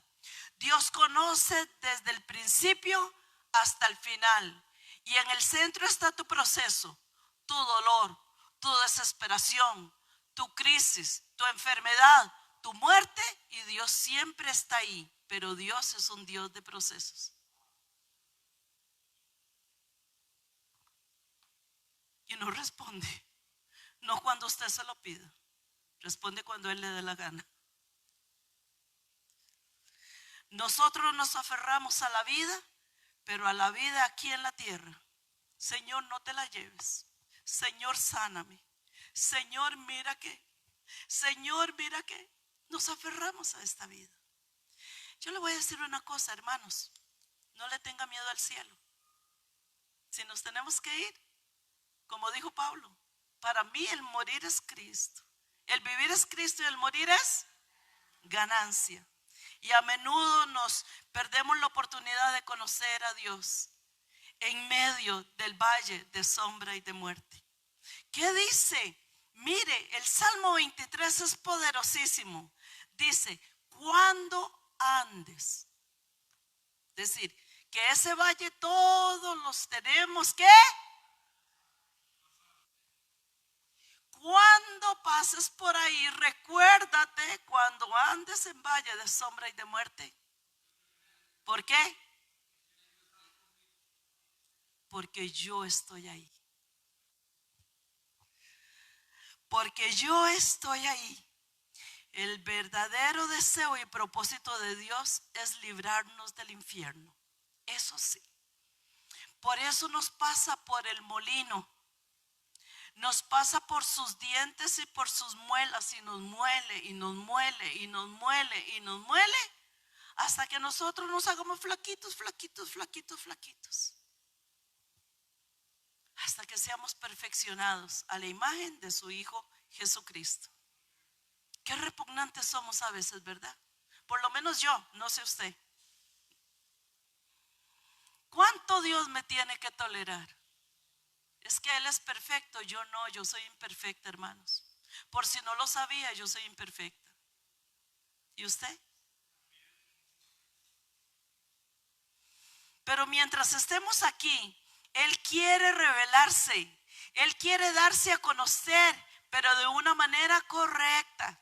Dios conoce desde el principio hasta el final. Y en el centro está tu proceso, tu dolor, tu desesperación, tu crisis, tu enfermedad, tu muerte. Y Dios siempre está ahí. Pero Dios es un Dios de procesos. Y no responde. No cuando usted se lo pida. Responde cuando Él le dé la gana. Nosotros nos aferramos a la vida, pero a la vida aquí en la tierra. Señor, no te la lleves. Señor, sáname. Señor, mira que. Señor, mira que. Nos aferramos a esta vida. Yo le voy a decir una cosa, hermanos. No le tenga miedo al cielo. Si nos tenemos que ir, como dijo Pablo, para mí el morir es Cristo. El vivir es Cristo y el morir es ganancia. Y a menudo nos perdemos la oportunidad de conocer a Dios en medio del valle de sombra y de muerte. ¿Qué dice? Mire, el Salmo 23 es poderosísimo. Dice, cuando andes. Es decir, que ese valle todos los tenemos que. Cuando pases por ahí, recuérdate cuando andes en valle de sombra y de muerte. ¿Por qué? Porque yo estoy ahí. Porque yo estoy ahí. El verdadero deseo y propósito de Dios es librarnos del infierno. Eso sí. Por eso nos pasa por el molino. Nos pasa por sus dientes y por sus muelas y nos muele y nos muele y nos muele y nos muele hasta que nosotros nos hagamos flaquitos, flaquitos, flaquitos, flaquitos. Hasta que seamos perfeccionados a la imagen de su Hijo Jesucristo. Qué repugnantes somos a veces, ¿verdad? Por lo menos yo, no sé usted. ¿Cuánto Dios me tiene que tolerar? Es que Él es perfecto, yo no, yo soy imperfecta, hermanos. Por si no lo sabía, yo soy imperfecta. ¿Y usted? Pero mientras estemos aquí, Él quiere revelarse, Él quiere darse a conocer, pero de una manera correcta.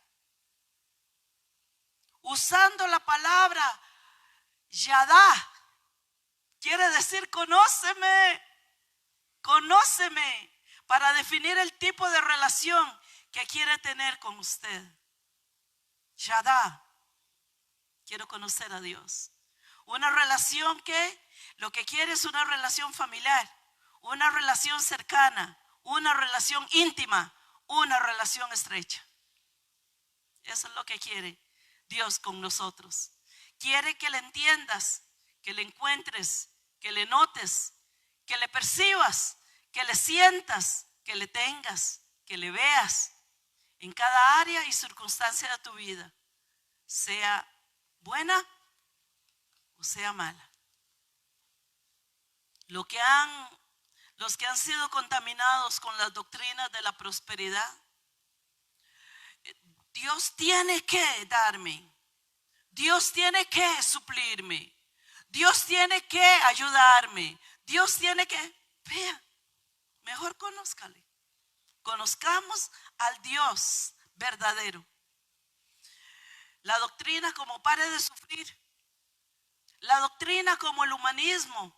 Usando la palabra Yadá, quiere decir conóceme. Conóceme, para definir el tipo de relación que quiere tener con usted. Yadá, quiero conocer a Dios. Una relación que lo que quiere es una relación familiar, una relación cercana, una relación íntima, una relación estrecha. Eso es lo que quiere Dios con nosotros. Quiere que le entiendas, que le encuentres, que le notes, que le percibas, que le sientas, que le tengas, que le veas en cada área y circunstancia de tu vida, sea buena o sea mala. Los que han sido contaminados con las doctrinas de la prosperidad, Dios tiene que darme. Dios tiene que suplirme. Dios tiene que ayudarme. Dios tiene que, vea, mejor conózcale. Conozcamos al Dios verdadero. La doctrina como pare de sufrir. La doctrina como el humanismo.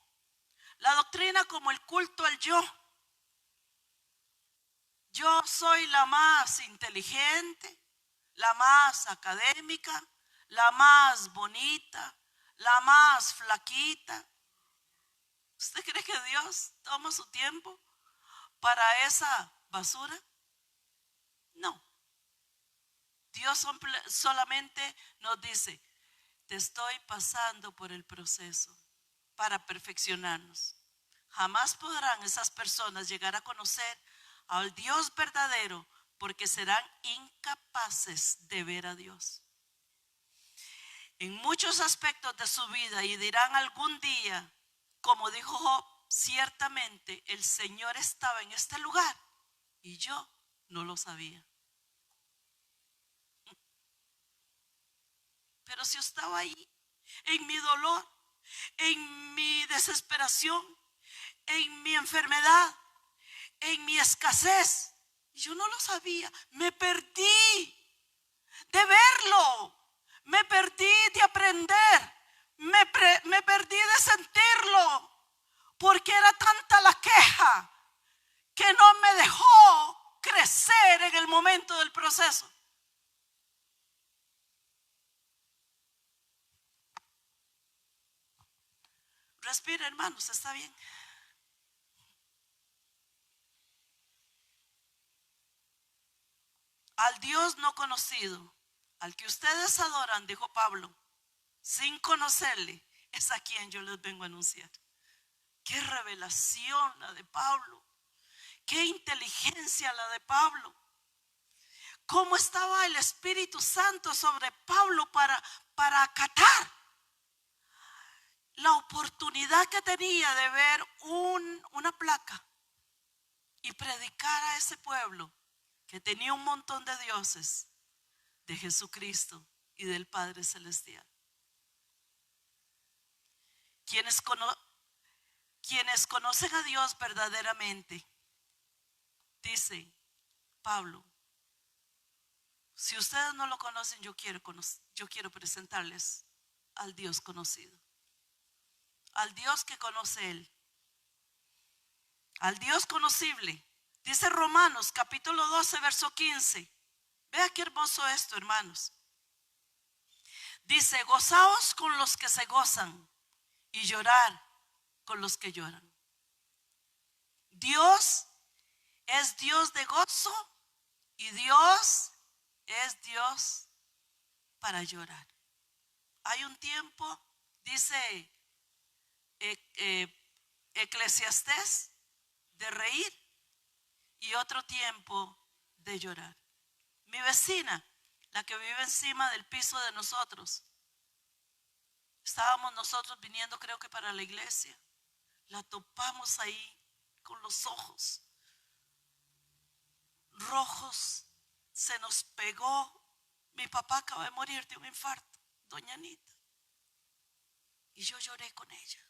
La doctrina como el culto al yo. Yo soy la más inteligente, la más académica, la más bonita, la más flaquita. ¿Usted cree que Dios toma su tiempo para esa basura? No. Dios solamente nos dice, te estoy pasando por el proceso para perfeccionarnos. Jamás podrán esas personas llegar a conocer al Dios verdadero porque serán incapaces de ver a Dios en muchos aspectos de su vida y dirán algún día, como dijo Job, ciertamente el Señor estaba en este lugar y yo no lo sabía. Pero si yo estaba ahí, en mi dolor, en mi desesperación, en mi enfermedad, en mi escasez, yo no lo sabía. Me perdí de verlo, me perdí de aprender, me perdí de sentirlo, porque era tanta la queja que no me dejó crecer en el momento del proceso. Respira, hermanos, está bien. Al Dios no conocido, al que ustedes adoran, dijo Pablo, sin conocerle, es a quien yo les vengo a anunciar. Qué revelación la de Pablo, qué inteligencia la de Pablo. Cómo estaba el Espíritu Santo sobre Pablo para acatar la oportunidad que tenía de ver una placa y predicar a ese pueblo que tenía un montón de dioses, de Jesucristo y del Padre Celestial. Quienes conocen a Dios verdaderamente, dice Pablo, si ustedes no lo conocen, yo quiero presentarles al Dios conocido, al Dios que conoce Él, al Dios conocible. Dice Romanos capítulo 12 verso 15. Vea qué hermoso esto, hermanos. Dice, gozaos con los que se gozan y llorar con los que lloran. Dios es Dios de gozo y Dios es Dios para llorar. Hay un tiempo, dice Eclesiastés, de reír y otro tiempo de llorar. Mi vecina, la que vive encima del piso de nosotros, estábamos nosotros viniendo, creo que para la iglesia, la topamos ahí con los ojos rojos, se nos pegó. Mi papá acaba de morir de un infarto, doña Anita, y yo lloré con ella.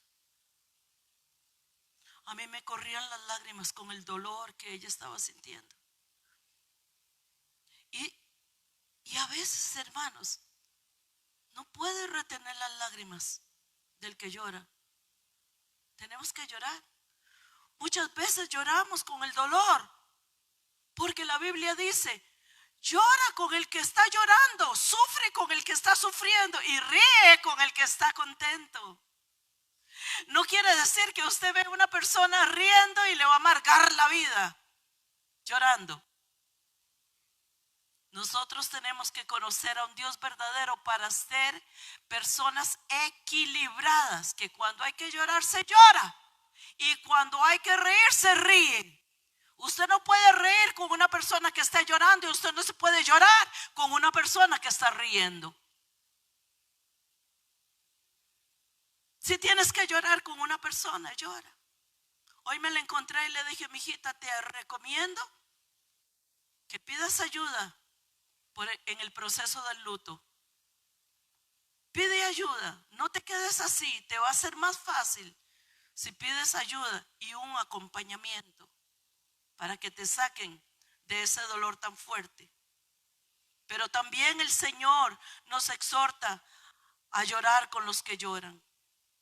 A mí me corrían las lágrimas con el dolor que ella estaba sintiendo. Y a veces, hermanos, no puede retener las lágrimas del que llora. Tenemos que llorar. Muchas veces lloramos con el dolor, porque la Biblia dice, llora con el que está llorando, sufre con el que está sufriendo y ríe con el que está contento. No quiere decir que usted ve a una persona riendo y le va a amargar la vida llorando. Nosotros tenemos que conocer a un Dios verdadero para ser personas equilibradas, que cuando hay que llorar se llora y cuando hay que reír se ríe. Usted no puede reír con una persona que está llorando y usted no se puede llorar con una persona que está riendo. Si tienes que llorar con una persona, llora. Hoy me la encontré y le dije, mijita, te recomiendo que pidas ayuda en el proceso del luto. Pide ayuda, no te quedes así, te va a ser más fácil si pides ayuda y un acompañamiento para que te saquen de ese dolor tan fuerte. Pero también el Señor nos exhorta a llorar con los que lloran.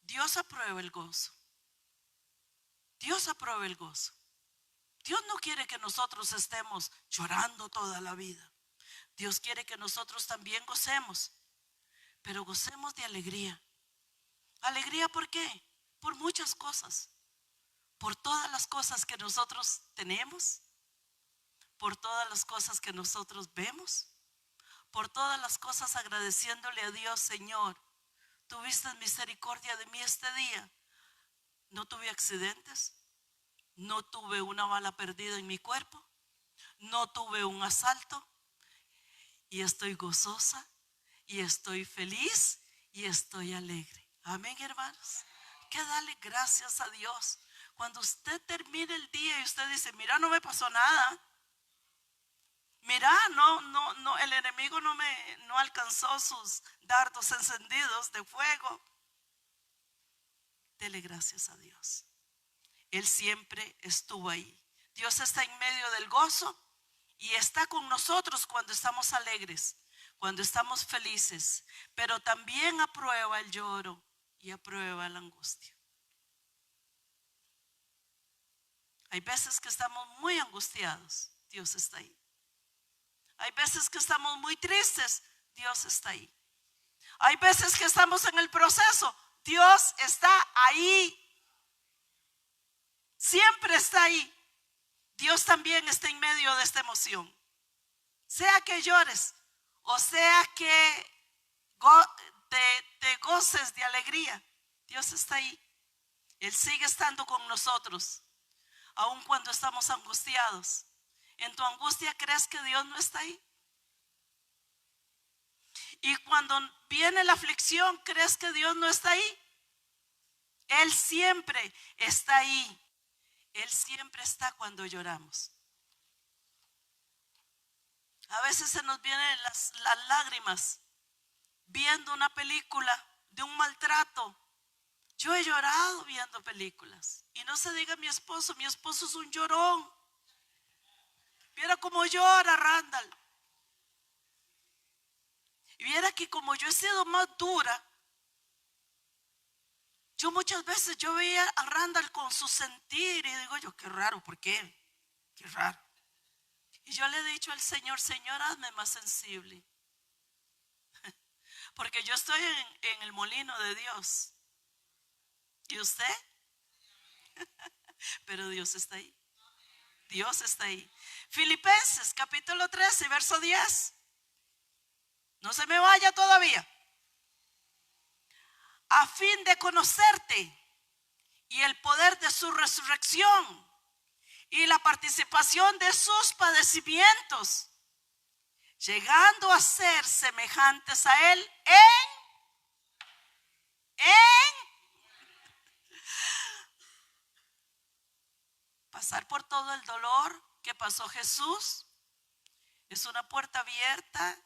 Dios aprueba el gozo. Dios aprueba el gozo. Dios no quiere que nosotros estemos llorando toda la vida. Dios quiere que nosotros también gocemos, pero gocemos de alegría. ¿Alegría por qué? Por muchas cosas. Por todas las cosas que nosotros tenemos, por todas las cosas que nosotros vemos, por todas las cosas agradeciéndole a Dios. Señor, tuviste misericordia de mí este día. No tuve accidentes, no tuve una bala perdida en mi cuerpo, no tuve un asalto, y estoy gozosa, y estoy feliz, y estoy alegre. Amén, hermanos. Que darle gracias a Dios. Cuando usted termine el día y usted dice, mira, no me pasó nada. Mira, no, el enemigo no alcanzó sus dardos encendidos de fuego. Dele gracias a Dios. Él siempre estuvo ahí. Dios está en medio del gozo y está con nosotros cuando estamos alegres, cuando estamos felices, pero también aprueba el lloro y aprueba la angustia. Hay veces que estamos muy angustiados, Dios está ahí. Hay veces que estamos muy tristes, Dios está ahí. Hay veces que estamos en el proceso, Dios está ahí. Siempre está ahí. Dios también está en medio de esta emoción. Sea que llores o sea que te goces de alegría, Dios está ahí. Él sigue estando con nosotros, aun cuando estamos angustiados. ¿En tu angustia crees que Dios no está ahí? Y cuando viene la aflicción, ¿crees que Dios no está ahí? Él siempre está ahí. Él siempre está cuando lloramos. A veces se nos vienen las lágrimas viendo una película de un maltrato. Yo he llorado viendo películas. Y no se diga mi esposo es un llorón. Viera cómo llora Randall. Y viera que como yo he sido más dura, yo muchas veces yo veía a Randall con su sentir y digo yo, qué raro, ¿por qué? Qué raro. Y yo le he dicho al Señor, Señor, hazme más sensible. Porque yo estoy en el molino de Dios. ¿Y usted? Pero Dios está ahí. Dios está ahí. Filipenses capítulo 13, verso 10. No se me vaya todavía. A fin de conocerte y el poder de su resurrección y la participación de sus padecimientos, llegando a ser semejantes a Él pasar por todo el dolor que pasó Jesús. Es una puerta abierta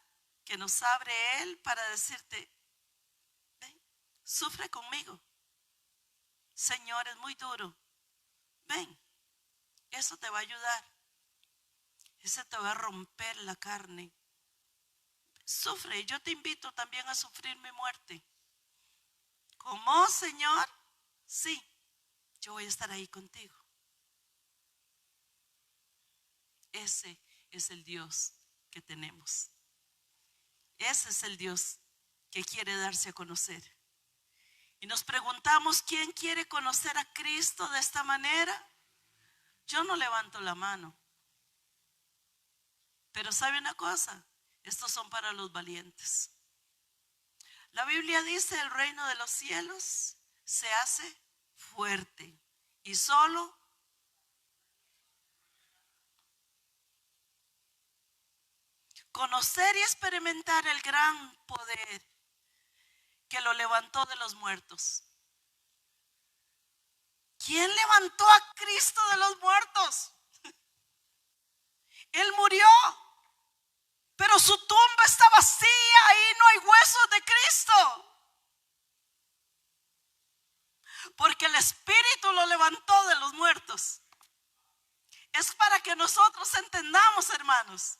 que nos abre Él para decirte, ven, sufre conmigo. Señor, es muy duro. Ven, eso te va a ayudar. Eso te va a romper la carne. Sufre, y yo te invito también a sufrir mi muerte. ¿Cómo, Señor? Sí, yo voy a estar ahí contigo. Ese es el Dios que tenemos. Ese es el Dios que quiere darse a conocer. Y nos preguntamos, ¿quién quiere conocer a Cristo de esta manera? Yo no levanto la mano. Pero ¿sabe una cosa? Estos son para los valientes. La Biblia dice, el reino de los cielos se hace fuerte y solo conocer y experimentar el gran poder que lo levantó de los muertos. ¿Quién levantó a Cristo de los muertos? Él murió, pero su tumba está vacía, ahí no hay huesos de Cristo. Porque el Espíritu lo levantó de los muertos. Es para que nosotros entendamos, hermanos,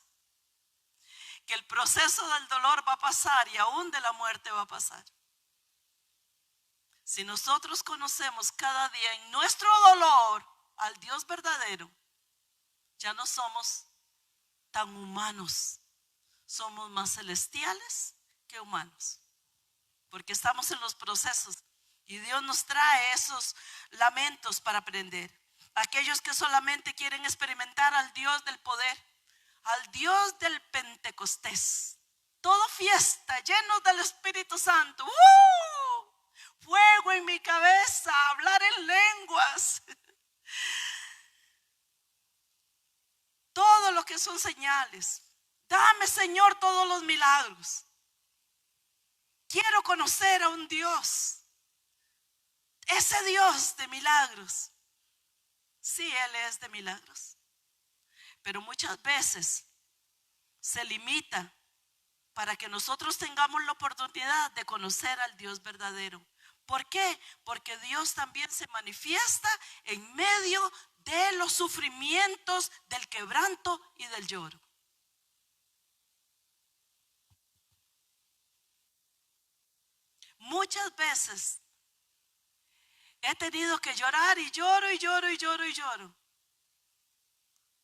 que el proceso del dolor va a pasar y aún de la muerte va a pasar. Si nosotros conocemos cada día en nuestro dolor al Dios verdadero, ya no somos tan humanos, somos más celestiales que humanos, porque estamos en los procesos y Dios nos trae esos lamentos para aprender. Aquellos que solamente quieren experimentar al Dios del poder, al Dios del Pentecostés, todo fiesta, llenos del Espíritu Santo, fuego en mi cabeza, hablar en lenguas, todo lo que son señales. Dame, Señor, todos los milagros. Quiero conocer a un Dios, ese Dios de milagros. Sí, Él es de milagros, pero muchas veces se limita para que nosotros tengamos la oportunidad de conocer al Dios verdadero. ¿Por qué? Porque Dios también se manifiesta en medio de los sufrimientos, del quebranto y del lloro. Muchas veces he tenido que llorar y lloro y lloro y lloro y lloro.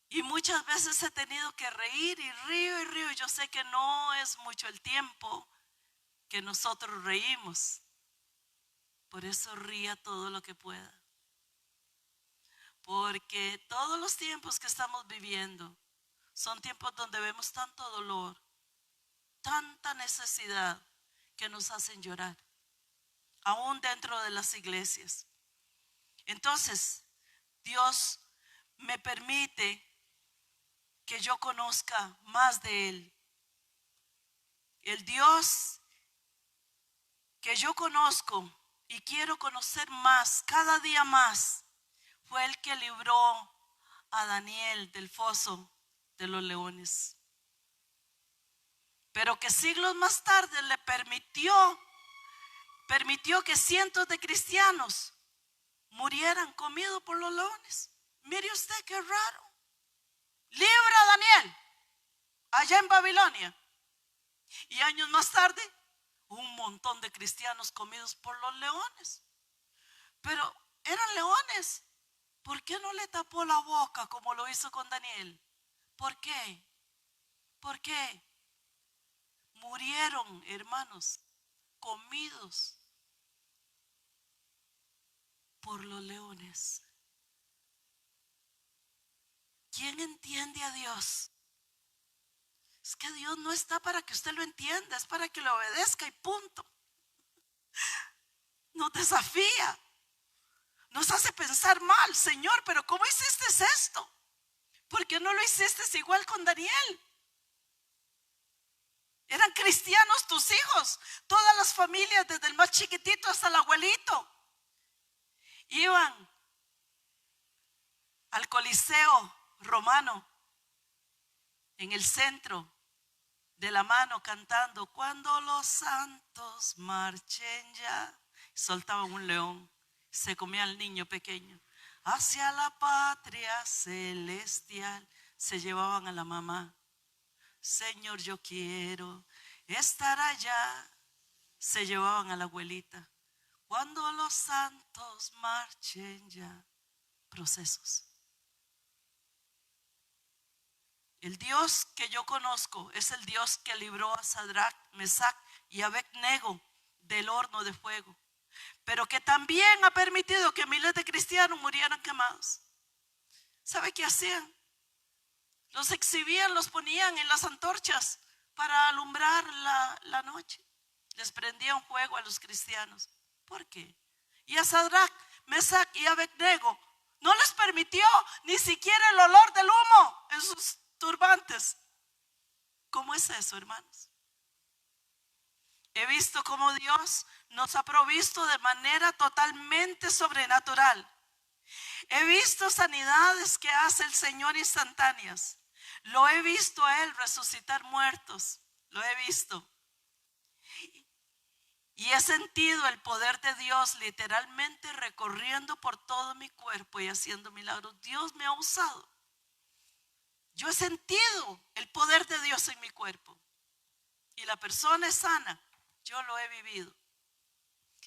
Y muchas veces he tenido que reír y río y río. Yo sé que no es mucho el tiempo que nosotros reímos. Por eso ría todo lo que pueda. Porque todos los tiempos que estamos viviendo son tiempos donde vemos tanto dolor, tanta necesidad que nos hacen llorar, aún dentro de las iglesias. Entonces, Dios me permite que yo conozca más de Él. El Dios que yo conozco y quiero conocer más, cada día más, fue el que libró a Daniel del foso de los leones. Pero que siglos más tarde le permitió que cientos de cristianos murieran comidos por los leones. Mire usted qué raro. Libra a Daniel allá en Babilonia. Y años más tarde, un montón de cristianos comidos por los leones. Pero eran leones. ¿Por qué no le tapó la boca como lo hizo con Daniel? ¿Por qué? ¿Por qué? Murieron, hermanos, comidos por los leones. ¿Quién entiende a Dios? Es que Dios no está para que usted lo entienda, es para que lo obedezca y punto. Nos desafía, nos hace pensar mal. Señor, pero ¿cómo hiciste esto? ¿Por qué no lo hiciste igual con Daniel? Eran cristianos tus hijos, todas las familias, desde el más chiquitito hasta el abuelito, iban al Coliseo romano, en el centro de la mano, cantando cuando los santos marchen ya. Soltaban un león, se comía al niño pequeño. Hacia la patria celestial se llevaban a la mamá. Señor, yo quiero estar allá. Se llevaban a la abuelita. Cuando los santos marchen ya. Procesos. El Dios que yo conozco es el Dios que libró a Sadrach, Mesach y Abednego del horno de fuego, pero que también ha permitido que miles de cristianos murieran quemados. ¿Sabe qué hacían? Los exhibían, los ponían en las antorchas para alumbrar la noche. Les prendían fuego a los cristianos. ¿Por qué? Y a Sadrach, Mesach y Abednego no les permitió ni siquiera el olor del humo en sus turbantes. ¿Cómo es eso, hermanos? He visto cómo Dios nos ha provisto de manera totalmente sobrenatural. He visto sanidades que hace el Señor instantáneas. Lo he visto a Él resucitar muertos. Lo he visto. Y he sentido el poder de Dios literalmente recorriendo por todo mi cuerpo y haciendo milagros. Dios me ha usado. Yo he sentido el poder de Dios en mi cuerpo. Y la persona es sana. Yo lo he vivido.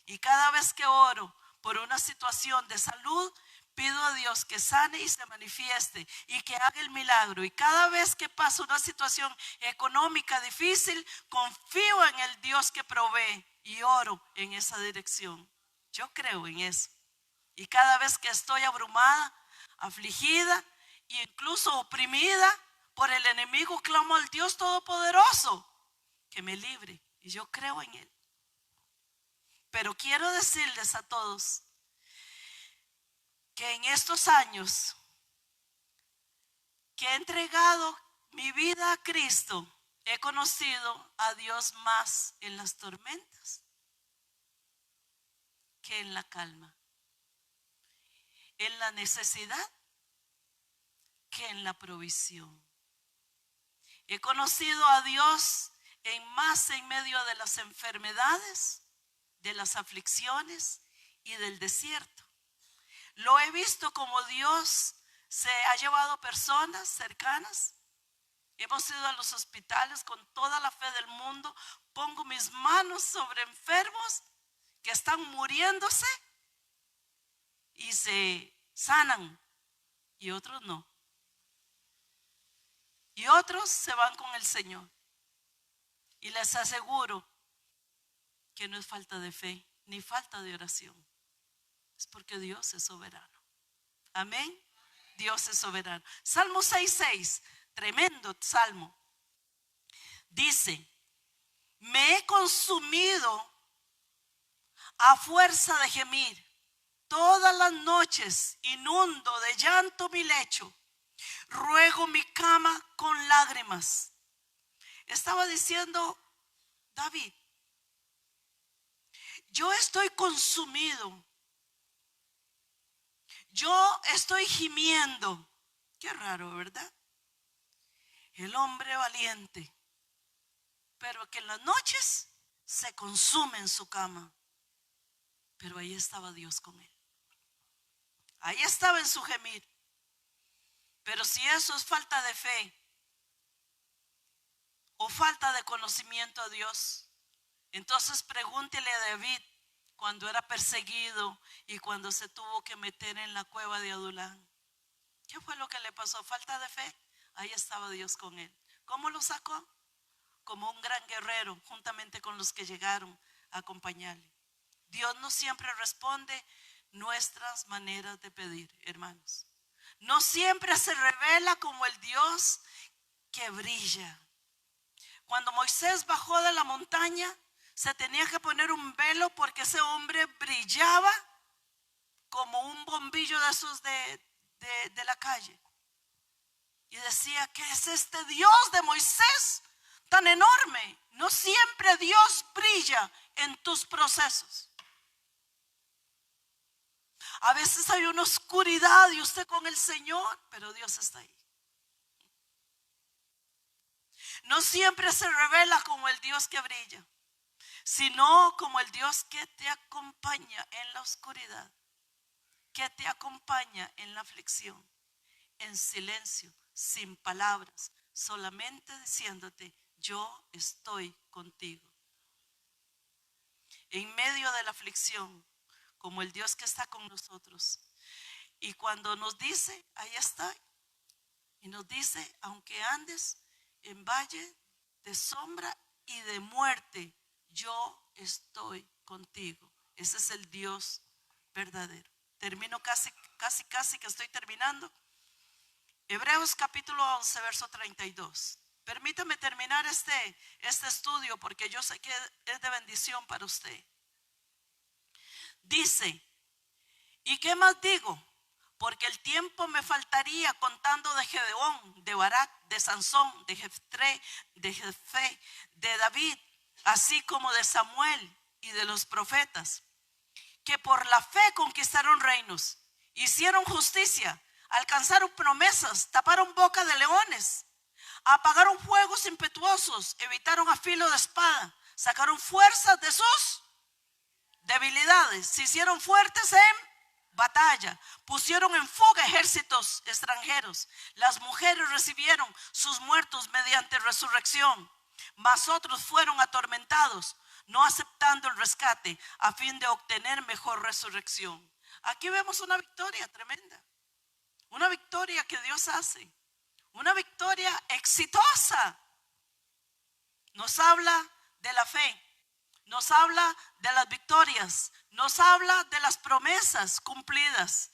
Y cada vez que oro por una situación de salud, pido a Dios que sane y se manifieste y que haga el milagro. Y cada vez que pasa una situación económica difícil, confío en el Dios que provee y oro en esa dirección. Yo creo en eso. Y cada vez que estoy abrumada, afligida e incluso oprimida por el enemigo, clamo al Dios Todopoderoso que me libre. Y yo creo en Él. Pero quiero decirles a todos que en estos años que he entregado mi vida a Cristo, he conocido a Dios más en las tormentas que en la calma, en la necesidad que en la provisión. He conocido a Dios en medio de las enfermedades, de las aflicciones y del desierto. Lo he visto como Dios se ha llevado personas cercanas. Hemos ido a los hospitales con toda la fe del mundo. Pongo mis manos sobre enfermos que están muriéndose y se sanan, y otros no. Y otros se van con el Señor. Y les aseguro que no es falta de fe ni falta de oración. Es porque Dios es soberano. Amén. Dios es soberano. Salmo 6:6, tremendo salmo. Dice: me he consumido a fuerza de gemir. Todas las noches inundo de llanto mi lecho. Ruego mi cama con lágrimas. Estaba diciendo David: yo estoy consumido. Yo estoy gimiendo. Qué raro, ¿verdad? El hombre valiente, pero que en las noches se consume en su cama. Pero ahí estaba Dios con él. Ahí estaba en su gemir. Pero si eso es falta de fe o falta de conocimiento a Dios, entonces pregúntele a David cuando era perseguido y cuando se tuvo que meter en la cueva de Adulán. ¿Qué fue lo que le pasó? ¿Falta de fe? Ahí estaba Dios con él. ¿Cómo lo sacó? Como un gran guerrero, juntamente con los que llegaron a acompañarle. Dios no siempre responde nuestras maneras de pedir, hermanos. No siempre se revela como el Dios que brilla. Cuando Moisés bajó de la montaña, se tenía que poner un velo porque ese hombre brillaba como un bombillo de esos de la calle. Y decía: ¿qué es este Dios de Moisés tan enorme? No siempre Dios brilla en tus procesos. A veces hay una oscuridad y usted con el Señor, pero Dios está ahí. No siempre se revela como el Dios que brilla, sino como el Dios que te acompaña en la oscuridad, que te acompaña en la aflicción, en silencio, sin palabras, solamente diciéndote: yo estoy contigo. En medio de la aflicción, como el Dios que está con nosotros. Y cuando nos dice: ahí está, y nos dice: aunque andes en valle de sombra y de muerte, yo estoy contigo. Ese es el Dios verdadero. Termino casi que estoy terminando. Hebreos capítulo 11, verso 32. Permítame terminar este estudio porque yo sé que es de bendición para usted. Dice: ¿y qué más digo? Porque el tiempo me faltaría contando de Gedeón, de Barak, de Sansón, de Jefté, de David, así como de Samuel y de los profetas, que por la fe conquistaron reinos, hicieron justicia, alcanzaron promesas, taparon boca de leones, Apagaron fuegos impetuosos, evitaron a filo de espada, sacaron fuerzas de sus debilidades, se hicieron fuertes en batalla, pusieron en fuga ejércitos extranjeros. Las mujeres recibieron sus muertos mediante resurrección, mas otros fueron atormentados, no aceptando el rescate a fin de obtener mejor resurrección. Aquí vemos una victoria tremenda, una victoria que Dios hace, una victoria exitosa. Nos habla de la fe, nos habla de las victorias, nos habla de las promesas cumplidas,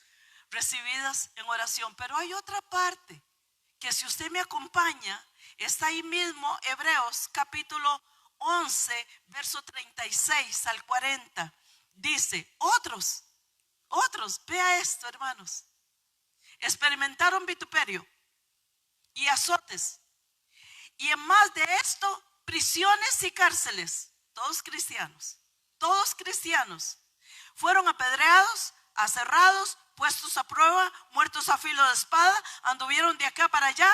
recibidas en oración. Pero hay otra parte que, si usted me acompaña, está ahí mismo, Hebreos capítulo 11, verso 36 al 40. Dice, otros, vea esto, hermanos, experimentaron vituperio y azotes, y en más de esto, prisiones y cárceles. Todos cristianos, fueron apedreados, aserrados, puestos a prueba, muertos a filo de espada, anduvieron de acá para allá,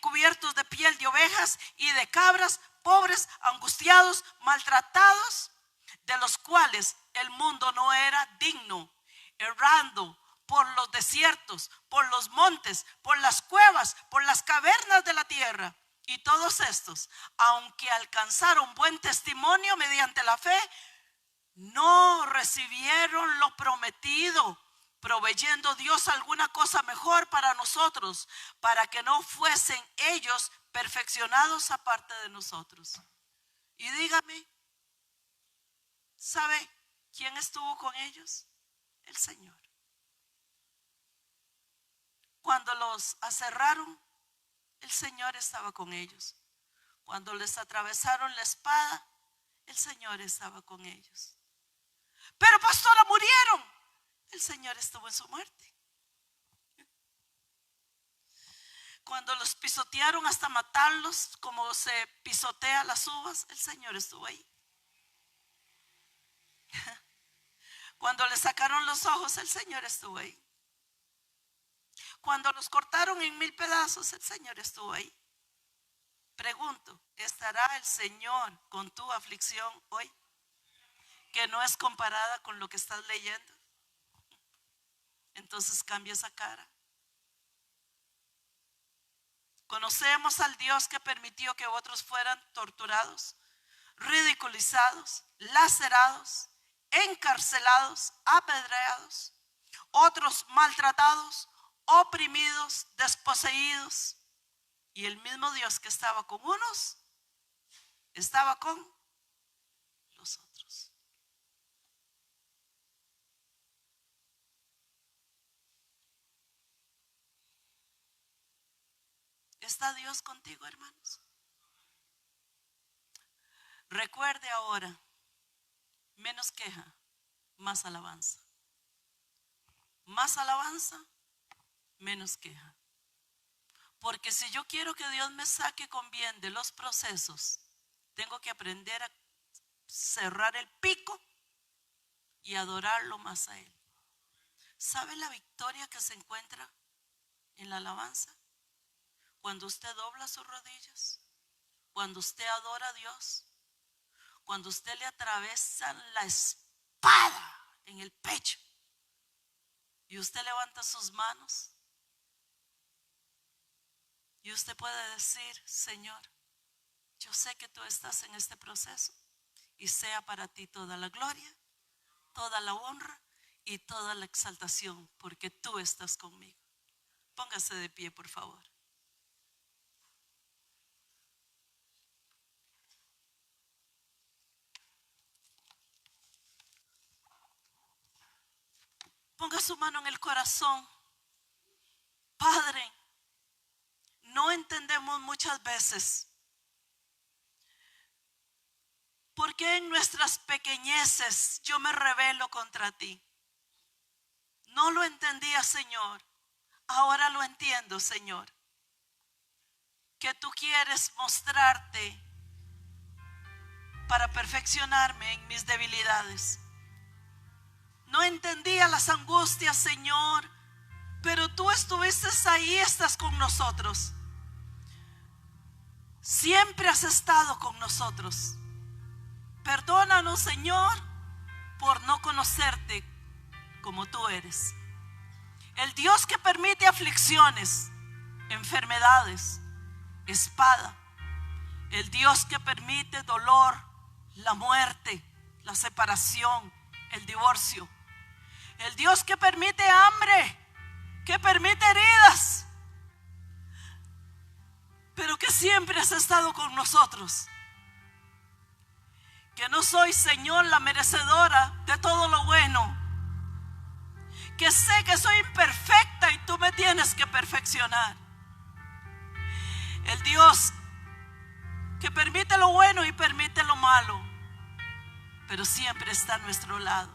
cubiertos de piel de ovejas y de cabras, pobres, angustiados, maltratados, de los cuales el mundo no era digno, errando por los desiertos, por los montes, por las cuevas, por las cavernas de la tierra. Y todos estos, aunque alcanzaron buen testimonio mediante la fe, no recibieron lo prometido, proveyendo Dios alguna cosa mejor para nosotros, para que no fuesen ellos perfeccionados aparte de nosotros. Y dígame, ¿sabe quién estuvo con ellos? El Señor. Cuando los aserraron, el Señor estaba con ellos. Cuando les atravesaron la espada, el Señor estaba con ellos. Pero pastora, murieron. El Señor estuvo en su muerte. Cuando los pisotearon hasta matarlos, como se pisotea las uvas, el Señor estuvo ahí. Cuando les sacaron los ojos, el Señor estuvo ahí. Cuando los cortaron en 1000 pedazos, el Señor estuvo ahí. Pregunto, ¿estará el Señor con tu aflicción hoy? Que no es comparada con lo que estás leyendo. Entonces cambia esa cara. Conocemos al Dios que permitió que otros fueran torturados, ridiculizados, lacerados, encarcelados, apedreados, otros maltratados, oprimidos, desposeídos. Y el mismo Dios que estaba con unos, estaba con los otros. ¿Está Dios contigo, hermanos? Recuerde ahora, menos queja, más alabanza. Más alabanza, menos queja. Porque si yo quiero que Dios me saque con bien de los procesos, tengo que aprender a cerrar el pico y adorarlo más a Él. ¿Sabe la victoria que se encuentra en la alabanza? Cuando usted dobla sus rodillas, cuando usted adora a Dios, cuando usted le atraviesa la espada en el pecho y usted levanta sus manos y usted puede decir, Señor, yo sé que tú estás en este proceso y sea para ti toda la gloria, toda la honra y toda la exaltación, porque tú estás conmigo. Póngase de pie, por favor. Ponga su mano en el corazón. Padre, no entendemos muchas veces por qué en nuestras pequeñeces yo me rebelo contra ti. No lo entendía, Señor. Ahora lo entiendo, Señor. Que tú quieres mostrarte para perfeccionarme en mis debilidades. No entendía las angustias, Señor, pero tú estuviste ahí, estás con nosotros. siempre has estado con nosotros. Perdónanos, Señor, por no conocerte como tú eres. El Dios que permite aflicciones, enfermedades, espada. El Dios que permite dolor, la muerte, la separación, el divorcio. El Dios que permite hambre, que permite heridas, pero que siempre has estado con nosotros. Que no soy, Señor, la merecedora de todo lo bueno. Que sé que soy imperfecta y tú me tienes que perfeccionar. El Dios que permite lo bueno y permite lo malo, pero siempre está a nuestro lado.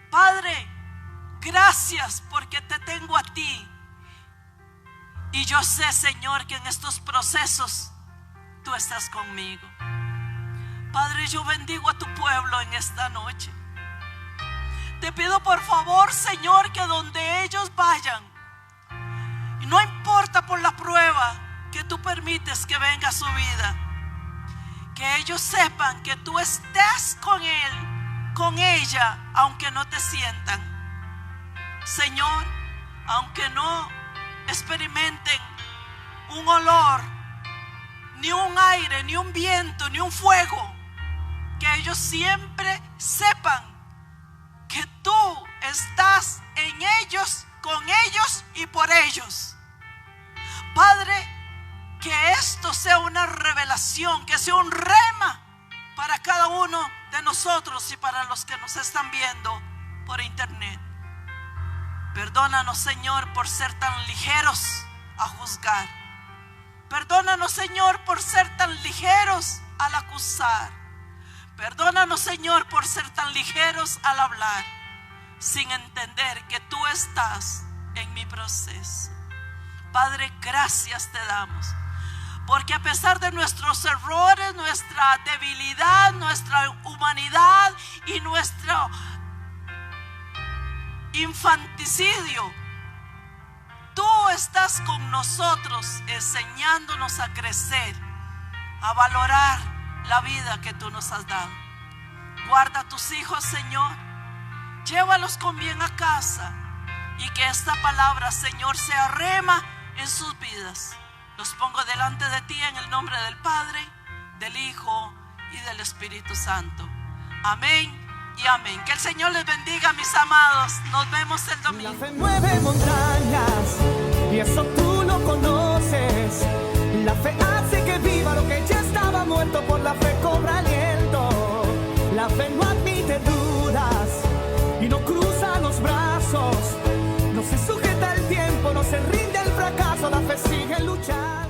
Padre, gracias porque te tengo a ti. Y yo sé, Señor, que en estos procesos tú estás conmigo. Padre, yo bendigo a tu pueblo en esta noche. Te pido por favor, Señor, que donde ellos vayan, y no importa por la prueba que tú permites que venga a su vida, que ellos sepan que tú estás con él, con ella, aunque no te sientan. Señor, aunque no experimenten un olor, ni un aire, ni un viento, ni un fuego, que ellos siempre sepan que tú estás en ellos, con ellos y por ellos. Padre, que esto sea una revelación, que sea un rema para cada uno de nosotros y para los que nos están viendo por internet. Perdónanos, Señor, por ser tan ligeros a juzgar. Perdónanos, Señor, por ser tan ligeros al acusar. Perdónanos, Señor, por ser tan ligeros al hablar, sin entender que tú estás en mi proceso. Padre, gracias te damos, porque a pesar de nuestros errores, nuestra debilidad, nuestra humanidad y nuestro infanticidio, tú estás con nosotros, enseñándonos a crecer, a valorar la vida que tú nos has dado. Guarda a tus hijos, Señor, llévalos con bien a casa, y que esta palabra, Señor, sea rema en sus vidas. Los pongo delante de ti en el nombre del Padre, del Hijo y del Espíritu Santo. Amén y amén. Que el Señor les bendiga, mis amados. Nos vemos el domingo. La fe mueve montañas y eso tú lo conoces. La fe hace que viva lo que ya estaba muerto, por la fe cobra aliento. La fe no admite dudas y no cruza los brazos. No se sujeta al tiempo, no se rinde al fracaso. La fe sigue luchando.